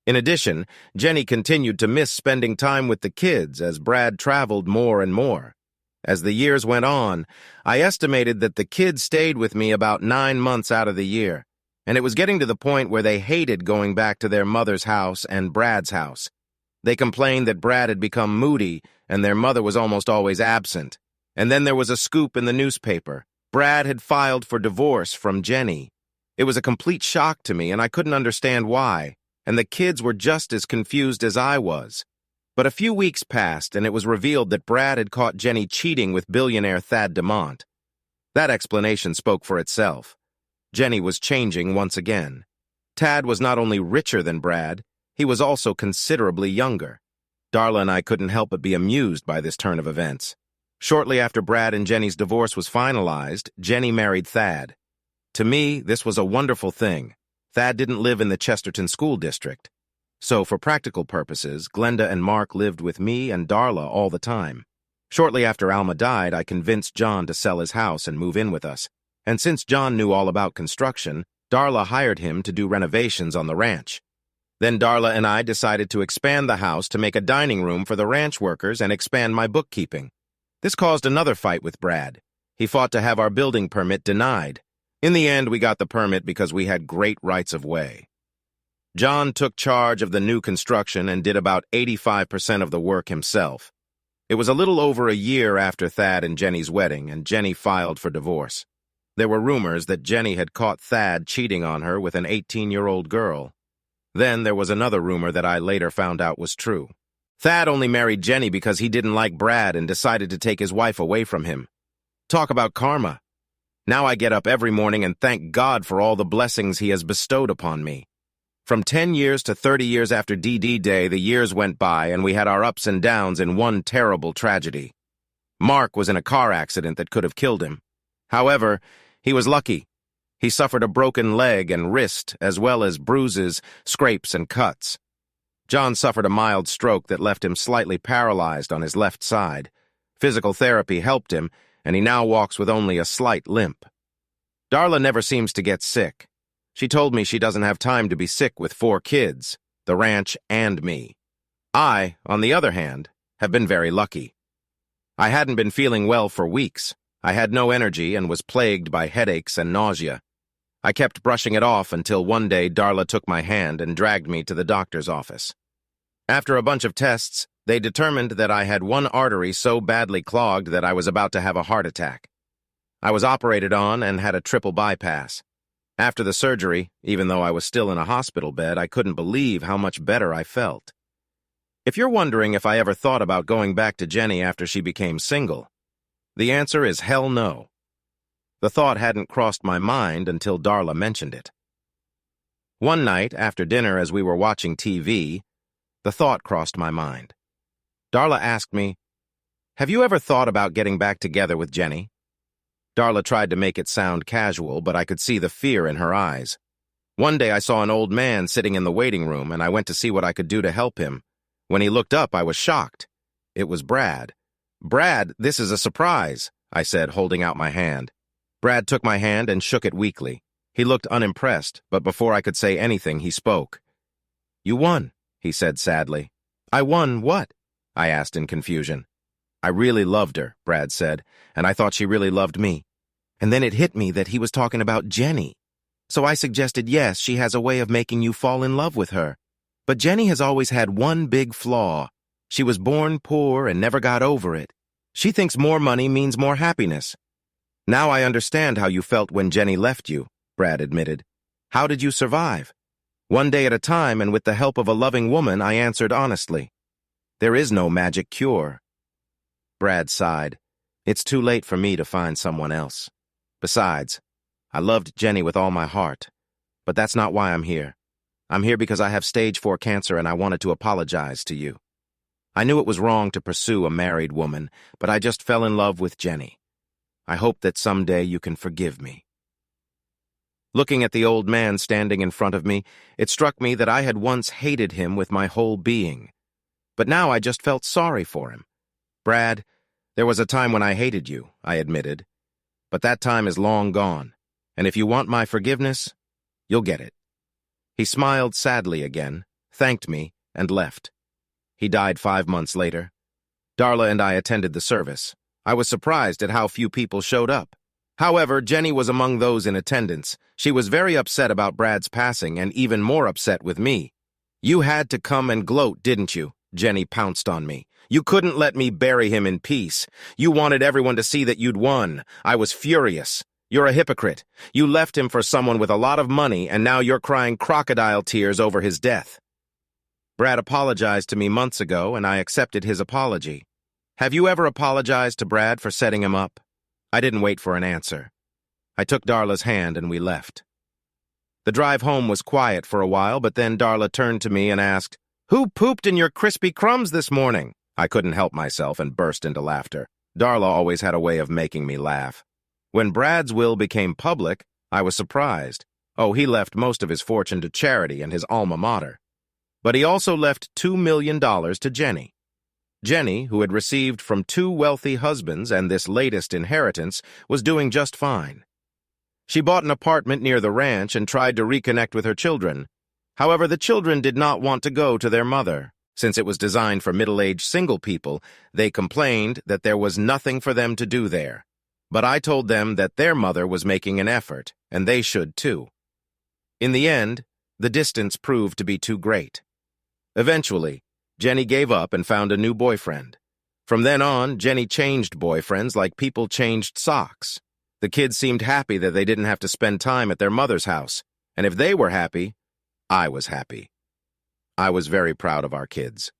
In addition, Jenny continued to miss spending time with the kids as Brad traveled more and more. As the years went on, I estimated that the kids stayed with me about 9 months out of the year, and it was getting to the point where they hated going back to their mother's house and Brad's house. They complained that Brad had become moody and their mother was almost always absent. And then there was a scoop in the newspaper. Brad had filed for divorce from Jenny. It was a complete shock to me, and I couldn't understand why, and the kids were just as confused as I was. But a few weeks passed, and it was revealed that Brad had caught Jenny cheating with billionaire Thad DeMont. That explanation spoke for itself. Jenny was changing once again. Tad was not only richer than Brad, he was also considerably younger. Darla and I couldn't help but be amused by this turn of events. Shortly after Brad and Jenny's divorce was finalized, Jenny married Thad. To me, this was a wonderful thing. Thad didn't live in the Chesterton School District. So, for practical purposes, Glenda and Mark lived with me and Darla all the time. Shortly after Alma died, I convinced John to sell his house and move in with us. And since John knew all about construction, Darla hired him to do renovations on the ranch. Then Darla and I decided to expand the house to make a dining room for the ranch workers and expand my bookkeeping. This caused another fight with Brad. He fought to have our building permit denied. In the end, we got the permit because we had great rights of way. John took charge of the new construction and did about 85% of the work himself. It was a little over a year after Thad and Jenny's wedding, and Jenny filed for divorce. There were rumors that Jenny had caught Thad cheating on her with an 18-year-old girl. Then there was another rumor that I later found out was true. Thad only married Jenny because he didn't like Brad and decided to take his wife away from him. Talk about karma. Now I get up every morning and thank God for all the blessings he has bestowed upon me. From 10 years to 30 years after DD Day, the years went by and we had our ups and downs in one terrible tragedy. Mark was in a car accident that could have killed him. However, he was lucky. He suffered a broken leg and wrist, as well as bruises, scrapes, and cuts. John suffered a mild stroke that left him slightly paralyzed on his left side. Physical therapy helped him, and he now walks with only a slight limp. Darla never seems to get sick. She told me she doesn't have time to be sick with 4 kids, the ranch, and me. I, on the other hand, have been very lucky. I hadn't been feeling well for weeks. I had no energy and was plagued by headaches and nausea. I kept brushing it off until one day Darla took my hand and dragged me to the doctor's office. After a bunch of tests, they determined that I had one artery so badly clogged that I was about to have a heart attack. I was operated on and had a triple bypass. After the surgery, even though I was still in a hospital bed, I couldn't believe how much better I felt. If you're wondering if I ever thought about going back to Jenny after she became single, the answer is hell no. The thought hadn't crossed my mind until Darla mentioned it. One night, after dinner as we were watching TV, the thought crossed my mind. Darla asked me, Have you ever thought about getting back together with Jenny? Darla tried to make it sound casual, but I could see the fear in her eyes. One day I saw an old man sitting in the waiting room, and I went to see what I could do to help him. When he looked up, I was shocked. It was Brad. "Brad, this is a surprise," I said, holding out my hand. Brad took my hand and shook it weakly. He looked unimpressed, but before I could say anything, he spoke. "You won," he said sadly. "I won what?" I asked in confusion. "I really loved her," Brad said, "and I thought she really loved me. And then it hit me that he was talking about Jenny. So I suggested, yes, she has a way of making you fall in love with her. But Jenny has always had one big flaw. She was born poor and never got over it. She thinks more money means more happiness." "Now I understand how you felt when Jenny left you," Brad admitted. "How did you survive?" "One day at a time, and with the help of a loving woman," I answered honestly. "There is no magic cure." Brad sighed. "It's too late for me to find someone else. Besides, I loved Jenny with all my heart. But that's not why I'm here. I'm here because I have stage 4 cancer and I wanted to apologize to you. I knew it was wrong to pursue a married woman, but I just fell in love with Jenny. I hope that someday you can forgive me." Looking at the old man standing in front of me, it struck me that I had once hated him with my whole being. But now I just felt sorry for him. "Brad, there was a time when I hated you," I admitted. "But that time is long gone, and if you want my forgiveness, you'll get it." He smiled sadly again, thanked me, and left. He died 5 months later. Darla and I attended the service. I was surprised at how few people showed up. However, Jenny was among those in attendance. She was very upset about Brad's passing and even more upset with me. "You had to come and gloat, didn't you?" Jenny pounced on me. "You couldn't let me bury him in peace. You wanted everyone to see that you'd won. I was furious. You're a hypocrite. You left him for someone with a lot of money, and now you're crying crocodile tears over his death." "Brad apologized to me months ago, and I accepted his apology. Have you ever apologized to Brad for setting him up?" I didn't wait for an answer. I took Darla's hand and we left. The drive home was quiet for a while, but then Darla turned to me and asked, "Who pooped in your crispy crumbs this morning?" I couldn't help myself and burst into laughter. Darla always had a way of making me laugh. When Brad's will became public, I was surprised. Oh, he left most of his fortune to charity and his alma mater. But he also left $2 million to Jenny. Jenny, who had received from 2 wealthy husbands and this latest inheritance, was doing just fine. She bought an apartment near the ranch and tried to reconnect with her children. However, the children did not want to go to their mother. Since it was designed for middle-aged single people, they complained that there was nothing for them to do there. But I told them that their mother was making an effort, and they should too. In the end, the distance proved to be too great. Eventually, Jenny gave up and found a new boyfriend. From then on, Jenny changed boyfriends like people changed socks. The kids seemed happy that they didn't have to spend time at their mother's house, and if they were happy, I was happy. I was very proud of our kids.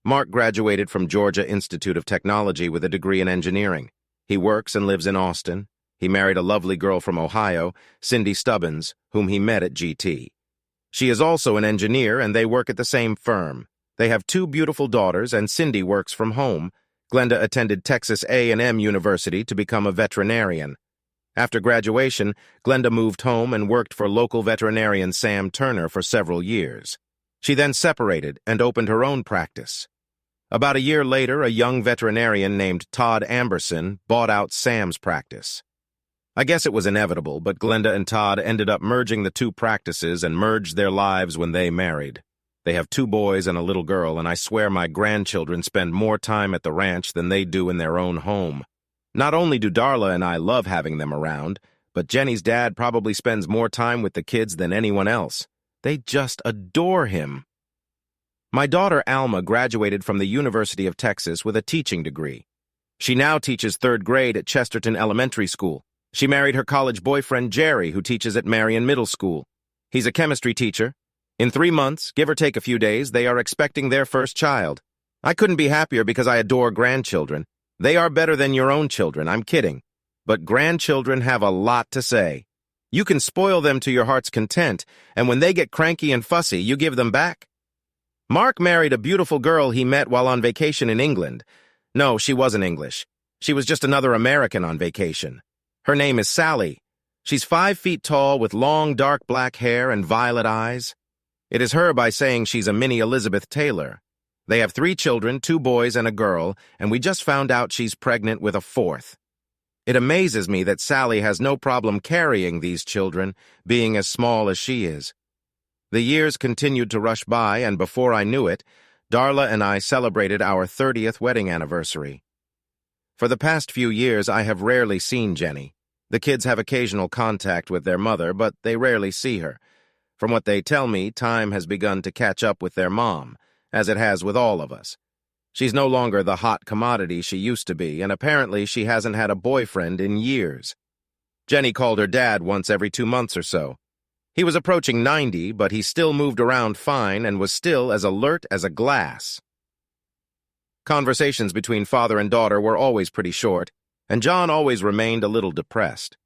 Mark graduated from Georgia Institute of Technology with a degree in engineering. He works and lives in Austin. He married a lovely girl from Ohio, Cindy Stubbins, whom he met at GT. She is also an engineer, and they work at the same firm. They have 2 beautiful daughters, and Cindy works from home. Glenda attended Texas A&M University to become a veterinarian. After graduation, Glenda moved home and worked for local veterinarian Sam Turner for several years. She then separated and opened her own practice. About a year later, a young veterinarian named Todd Amberson bought out Sam's practice. I guess it was inevitable, but Glenda and Todd ended up merging the 2 practices and merged their lives when they married. They have 2 boys and a little girl, and I swear my grandchildren spend more time at the ranch than they do in their own home. Not only do Darla and I love having them around, but Jenny's dad probably spends more time with the kids than anyone else. They just adore him. My daughter Alma graduated from the University of Texas with a teaching degree. She now teaches 3rd grade at Chesterton Elementary School. She married her college boyfriend Jerry, who teaches at Marion Middle School. He's a chemistry teacher. In 3 months, give or take a few days, they are expecting their first child. I couldn't be happier because I adore grandchildren. They are better than your own children, I'm kidding. But grandchildren have a lot to say. You can spoil them to your heart's content, and when they get cranky and fussy, you give them back. Mark married a beautiful girl he met while on vacation in England. No, she wasn't English. She was just another American on vacation. Her name is Sally. She's 5 feet tall with long dark black hair and violet eyes. It is her by saying she's a mini Elizabeth Taylor. They have 3 children, 2 boys and a girl, and we just found out she's pregnant with a 4th. It amazes me that Sally has no problem carrying these children, being as small as she is. The years continued to rush by, and before I knew it, Darla and I celebrated our 30th wedding anniversary. For the past few years, I have rarely seen Jenny. The kids have occasional contact with their mother, but they rarely see her. From what they tell me, time has begun to catch up with their mom, as it has with all of us. She's no longer the hot commodity she used to be, and apparently she hasn't had a boyfriend in years. Jenny called her dad once every 2 months or so. He was approaching 90, but he still moved around fine and was still as alert as a glass. Conversations between father and daughter were always pretty short, and John always remained a little depressed.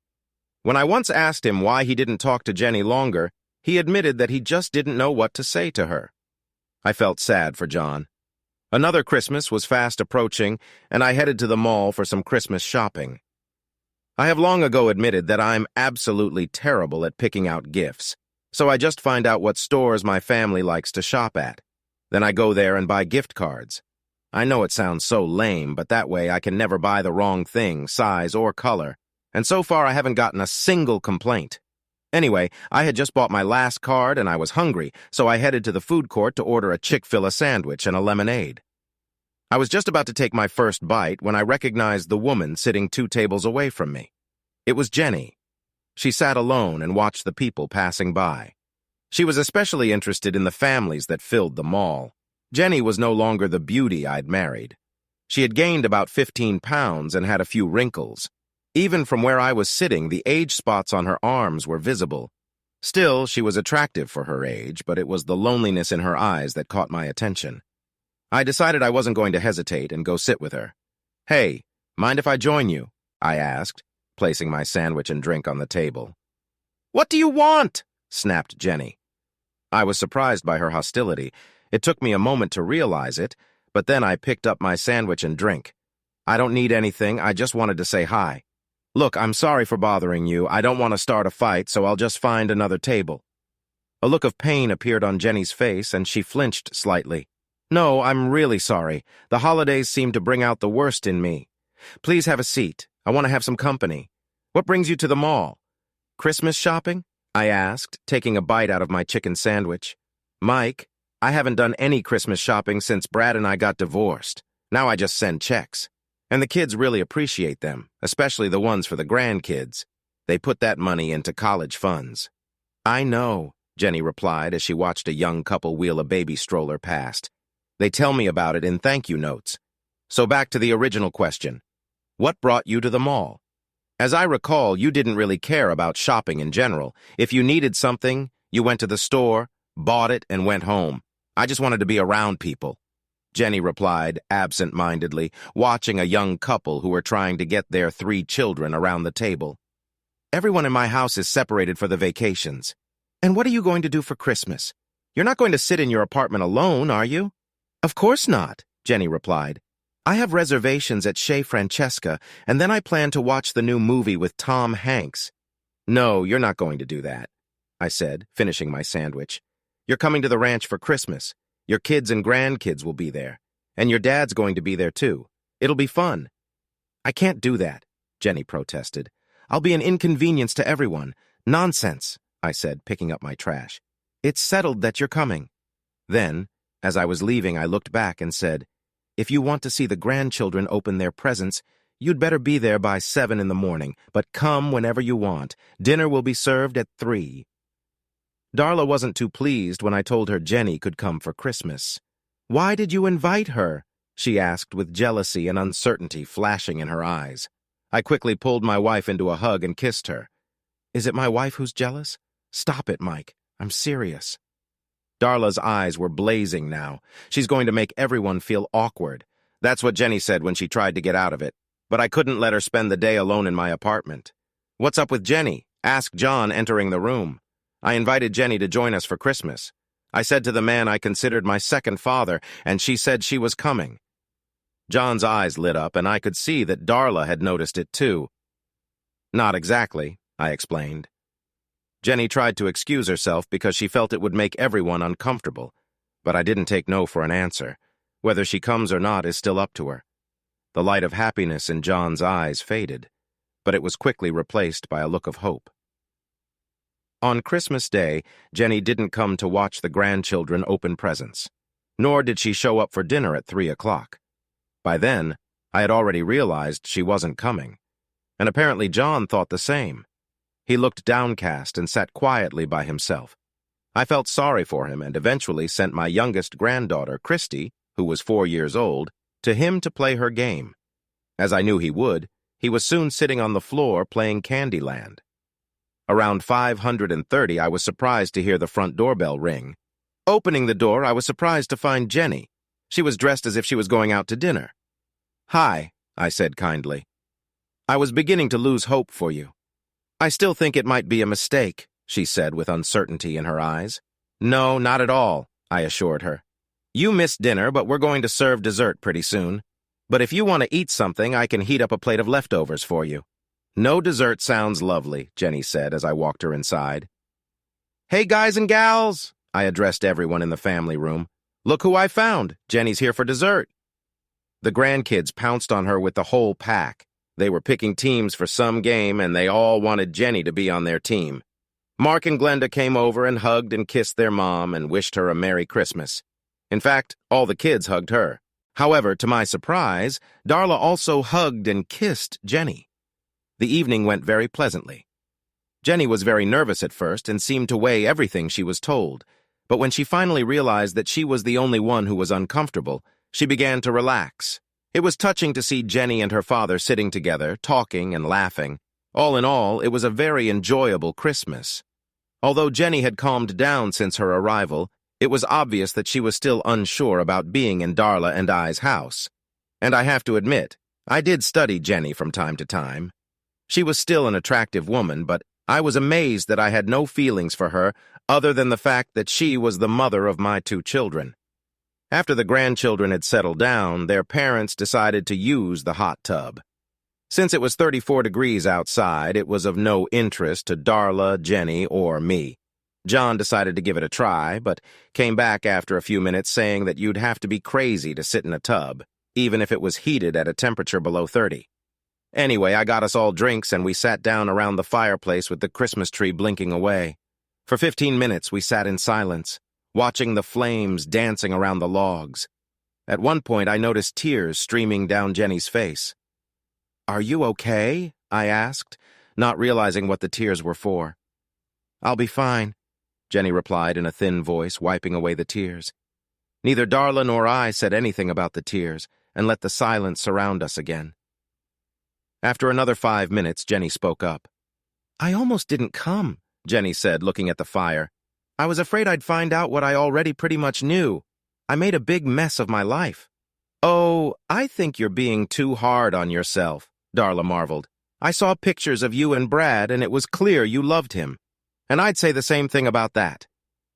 When I once asked him why he didn't talk to Jenny longer, he admitted that he just didn't know what to say to her. I felt sad for John. Another Christmas was fast approaching, and I headed to the mall for some Christmas shopping. I have long ago admitted that I'm absolutely terrible at picking out gifts, so I just find out what stores my family likes to shop at. Then I go there and buy gift cards. I know it sounds so lame, but that way I can never buy the wrong thing, size or color, and so far I haven't gotten a single complaint. Anyway, I had just bought my last card and I was hungry, so I headed to the food court to order a Chick-fil-A sandwich and a lemonade. I was just about to take my first bite when I recognized the woman sitting 2 tables away from me. It was Jenny. She sat alone and watched the people passing by. She was especially interested in the families that filled the mall. Jenny was no longer the beauty I'd married. She had gained about 15 pounds and had a few wrinkles. Even from where I was sitting, the age spots on her arms were visible. Still, she was attractive for her age, but it was the loneliness in her eyes that caught my attention. I decided I wasn't going to hesitate and go sit with her. "Hey, mind if I join you?" I asked, placing my sandwich and drink on the table. "What do you want?" snapped Jenny. I was surprised by her hostility. It took me a moment to realize it, but then I picked up my sandwich and drink. "I don't need anything, I just wanted to say hi. Look, I'm sorry for bothering you. I don't want to start a fight, so I'll just find another table." A look of pain appeared on Jenny's face, and she flinched slightly. "No, I'm really sorry. The holidays seem to bring out the worst in me. Please have a seat. I want to have some company. What brings you to the mall? Christmas shopping?" I asked, taking a bite out of my chicken sandwich. "Mike, I haven't done any Christmas shopping since Brad and I got divorced. Now I just send checks. And the kids really appreciate them, especially the ones for the grandkids. They put that money into college funds." "I know," Jenny replied as she watched a young couple wheel a baby stroller past. "They tell me about it in thank you notes. So back to the original question. What brought you to the mall? As I recall, you didn't really care about shopping in general. If you needed something, you went to the store, bought it, and went home. I just wanted to be around people," Jenny replied absent-mindedly, watching a young couple who were trying to get their 3 children around the table. "Everyone in my house is separated for the vacations. And what are you going to do for Christmas? You're not going to sit in your apartment alone, are you?" "Of course not," Jenny replied. "I have reservations at Chez Francesca, and then I plan to watch the new movie with Tom Hanks." "No, you're not going to do that," I said, finishing my sandwich. "You're coming to the ranch for Christmas. Your kids and grandkids will be there, and your dad's going to be there too. It'll be fun." "I can't do that," Jenny protested. "I'll be an inconvenience to everyone." "Nonsense," I said, picking up my trash. "It's settled that you're coming." Then, as I was leaving, I looked back and said, "If you want to see the grandchildren open their presents, you'd better be there by 7 in the morning, but come whenever you want. Dinner will be served at 3. Darla wasn't too pleased when I told her Jenny could come for Christmas. "Why did you invite her?" she asked with jealousy and uncertainty flashing in her eyes. I quickly pulled my wife into a hug and kissed her. "Is it my wife who's jealous? Stop it, Mike. I'm serious." Darla's eyes were blazing now. She's going to make everyone feel awkward. That's what Jenny said when she tried to get out of it. But I couldn't let her spend the day alone in my apartment. "What's up with Jenny?" asked John, entering the room. I invited Jenny to join us for Christmas. I said to the man I considered my second father, and she said she was coming. John's eyes lit up, and I could see that Darla had noticed it too. Not exactly, I explained. Jenny tried to excuse herself because she felt it would make everyone uncomfortable, but I didn't take no for an answer. Whether she comes or not is still up to her. The light of happiness in John's eyes faded, but it was quickly replaced by a look of hope. On Christmas Day, Jenny didn't come to watch the grandchildren open presents, nor did she show up for dinner at 3 o'clock. By then, I had already realized she wasn't coming, and apparently John thought the same. He looked downcast and sat quietly by himself. I felt sorry for him and eventually sent my youngest granddaughter, Christy, who was 4 years old, to him to play her game. As I knew he would, he was soon sitting on the floor playing Candyland. Around 5:30, I was surprised to hear the front doorbell ring. Opening the door, I was surprised to find Jenny. She was dressed as if she was going out to dinner. "Hi," I said kindly. "I was beginning to lose hope for you." "I still think it might be a mistake," she said with uncertainty in her eyes. "No, not at all," I assured her. "You missed dinner, but we're going to serve dessert pretty soon. But if you want to eat something, I can heat up a plate of leftovers for you." "No dessert sounds lovely," Jenny said as I walked her inside. "Hey guys and gals," I addressed everyone in the family room. "Look who I found. Jenny's here for dessert." The grandkids pounced on her with the whole pack. They were picking teams for some game, and they all wanted Jenny to be on their team. Mark and Glenda came over and hugged and kissed their mom and wished her a Merry Christmas. In fact, all the kids hugged her. However, to my surprise, Darla also hugged and kissed Jenny. The evening went very pleasantly. Jenny was very nervous at first and seemed to weigh everything she was told, but when she finally realized that she was the only one who was uncomfortable, she began to relax. It was touching to see Jenny and her father sitting together, talking and laughing. All in all, it was a very enjoyable Christmas. Although Jenny had calmed down since her arrival, it was obvious that she was still unsure about being in Darla and I's house. And I have to admit, I did study Jenny from time to time. She was still an attractive woman, but I was amazed that I had no feelings for her other than the fact that she was the mother of my 2 children. After the grandchildren had settled down, their parents decided to use the hot tub. Since it was 34 degrees outside, it was of no interest to Darla, Jenny, or me. John decided to give it a try, but came back after a few minutes saying that you'd have to be crazy to sit in a tub, even if it was heated at a temperature below 30. Anyway, I got us all drinks and we sat down around the fireplace with the Christmas tree blinking away. For 15 minutes, we sat in silence, watching the flames dancing around the logs. At one point, I noticed tears streaming down Jenny's face. "Are you okay?" I asked, not realizing what the tears were for. "I'll be fine," Jenny replied in a thin voice, wiping away the tears. Neither Darla nor I said anything about the tears and let the silence surround us again. After another 5 minutes, Jenny spoke up. "I almost didn't come," Jenny said, looking at the fire. "I was afraid I'd find out what I already pretty much knew. I made a big mess of my life." "Oh, I think you're being too hard on yourself," Darla marveled. "I saw pictures of you and Brad, and it was clear you loved him. And I'd say the same thing about that.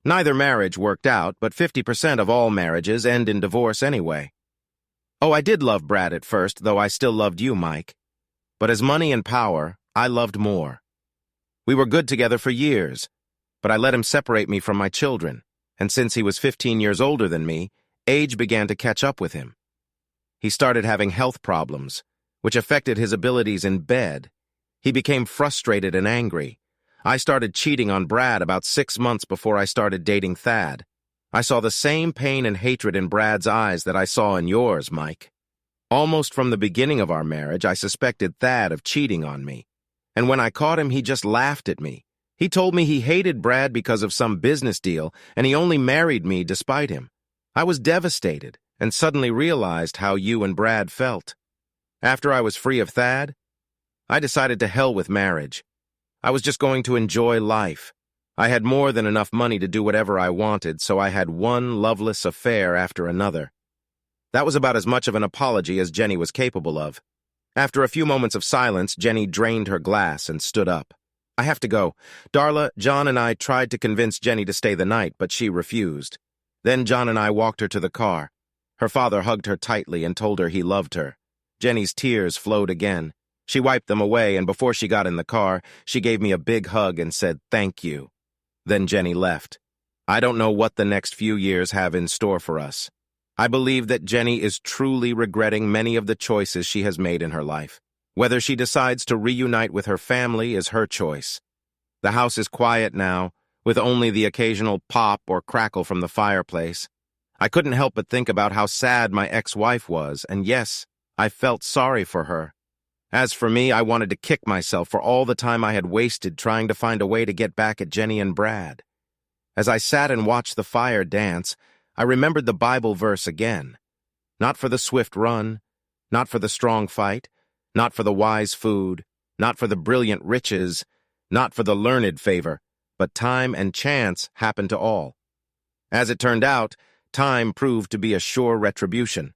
Neither marriage worked out, but 50% of all marriages end in divorce anyway. Oh, I did love Brad at first, though I still loved you, Mike. But as money and power, I loved more. We were good together for years, but I let him separate me from my children, and since he was 15 years older than me, age began to catch up with him. He started having health problems, which affected his abilities in bed. He became frustrated and angry. I started cheating on Brad about 6 months before I started dating Thad. I saw the same pain and hatred in Brad's eyes that I saw in yours, Mike. Almost from the beginning of our marriage, I suspected Thad of cheating on me. And when I caught him, he just laughed at me. He told me he hated Brad because of some business deal, and he only married me despite him. I was devastated and suddenly realized how you and Brad felt. After I was free of Thad, I decided to hell with marriage. I was just going to enjoy life. I had more than enough money to do whatever I wanted, so I had one loveless affair after another. That was about as much of an apology as Jenny was capable of. After a few moments of silence, Jenny drained her glass and stood up. "I have to go. Darla, John and I tried to convince Jenny to stay the night, but she refused. Then John and I walked her to the car. Her father hugged her tightly and told her he loved her. Jenny's tears flowed again. She wiped them away, and before she got in the car, she gave me a big hug and said, "Thank you." Then Jenny left. I don't know what the next few years have in store for us. I believe that Jenny is truly regretting many of the choices she has made in her life. Whether she decides to reunite with her family is her choice. The house is quiet now, with only the occasional pop or crackle from the fireplace. I couldn't help but think about how sad my ex-wife was, and yes, I felt sorry for her. As for me, I wanted to kick myself for all the time I had wasted trying to find a way to get back at Jenny and Brad. As I sat and watched the fire dance, I remembered the Bible verse again. Not for the swift run, not for the strong fight, not for the wise food, not for the brilliant riches, not for the learned favor, but time and chance happen to all. As it turned out, time proved to be a sure retribution.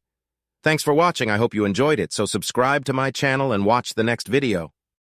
Thanks for watching. I hope you enjoyed it, so subscribe to my channel and watch the next video.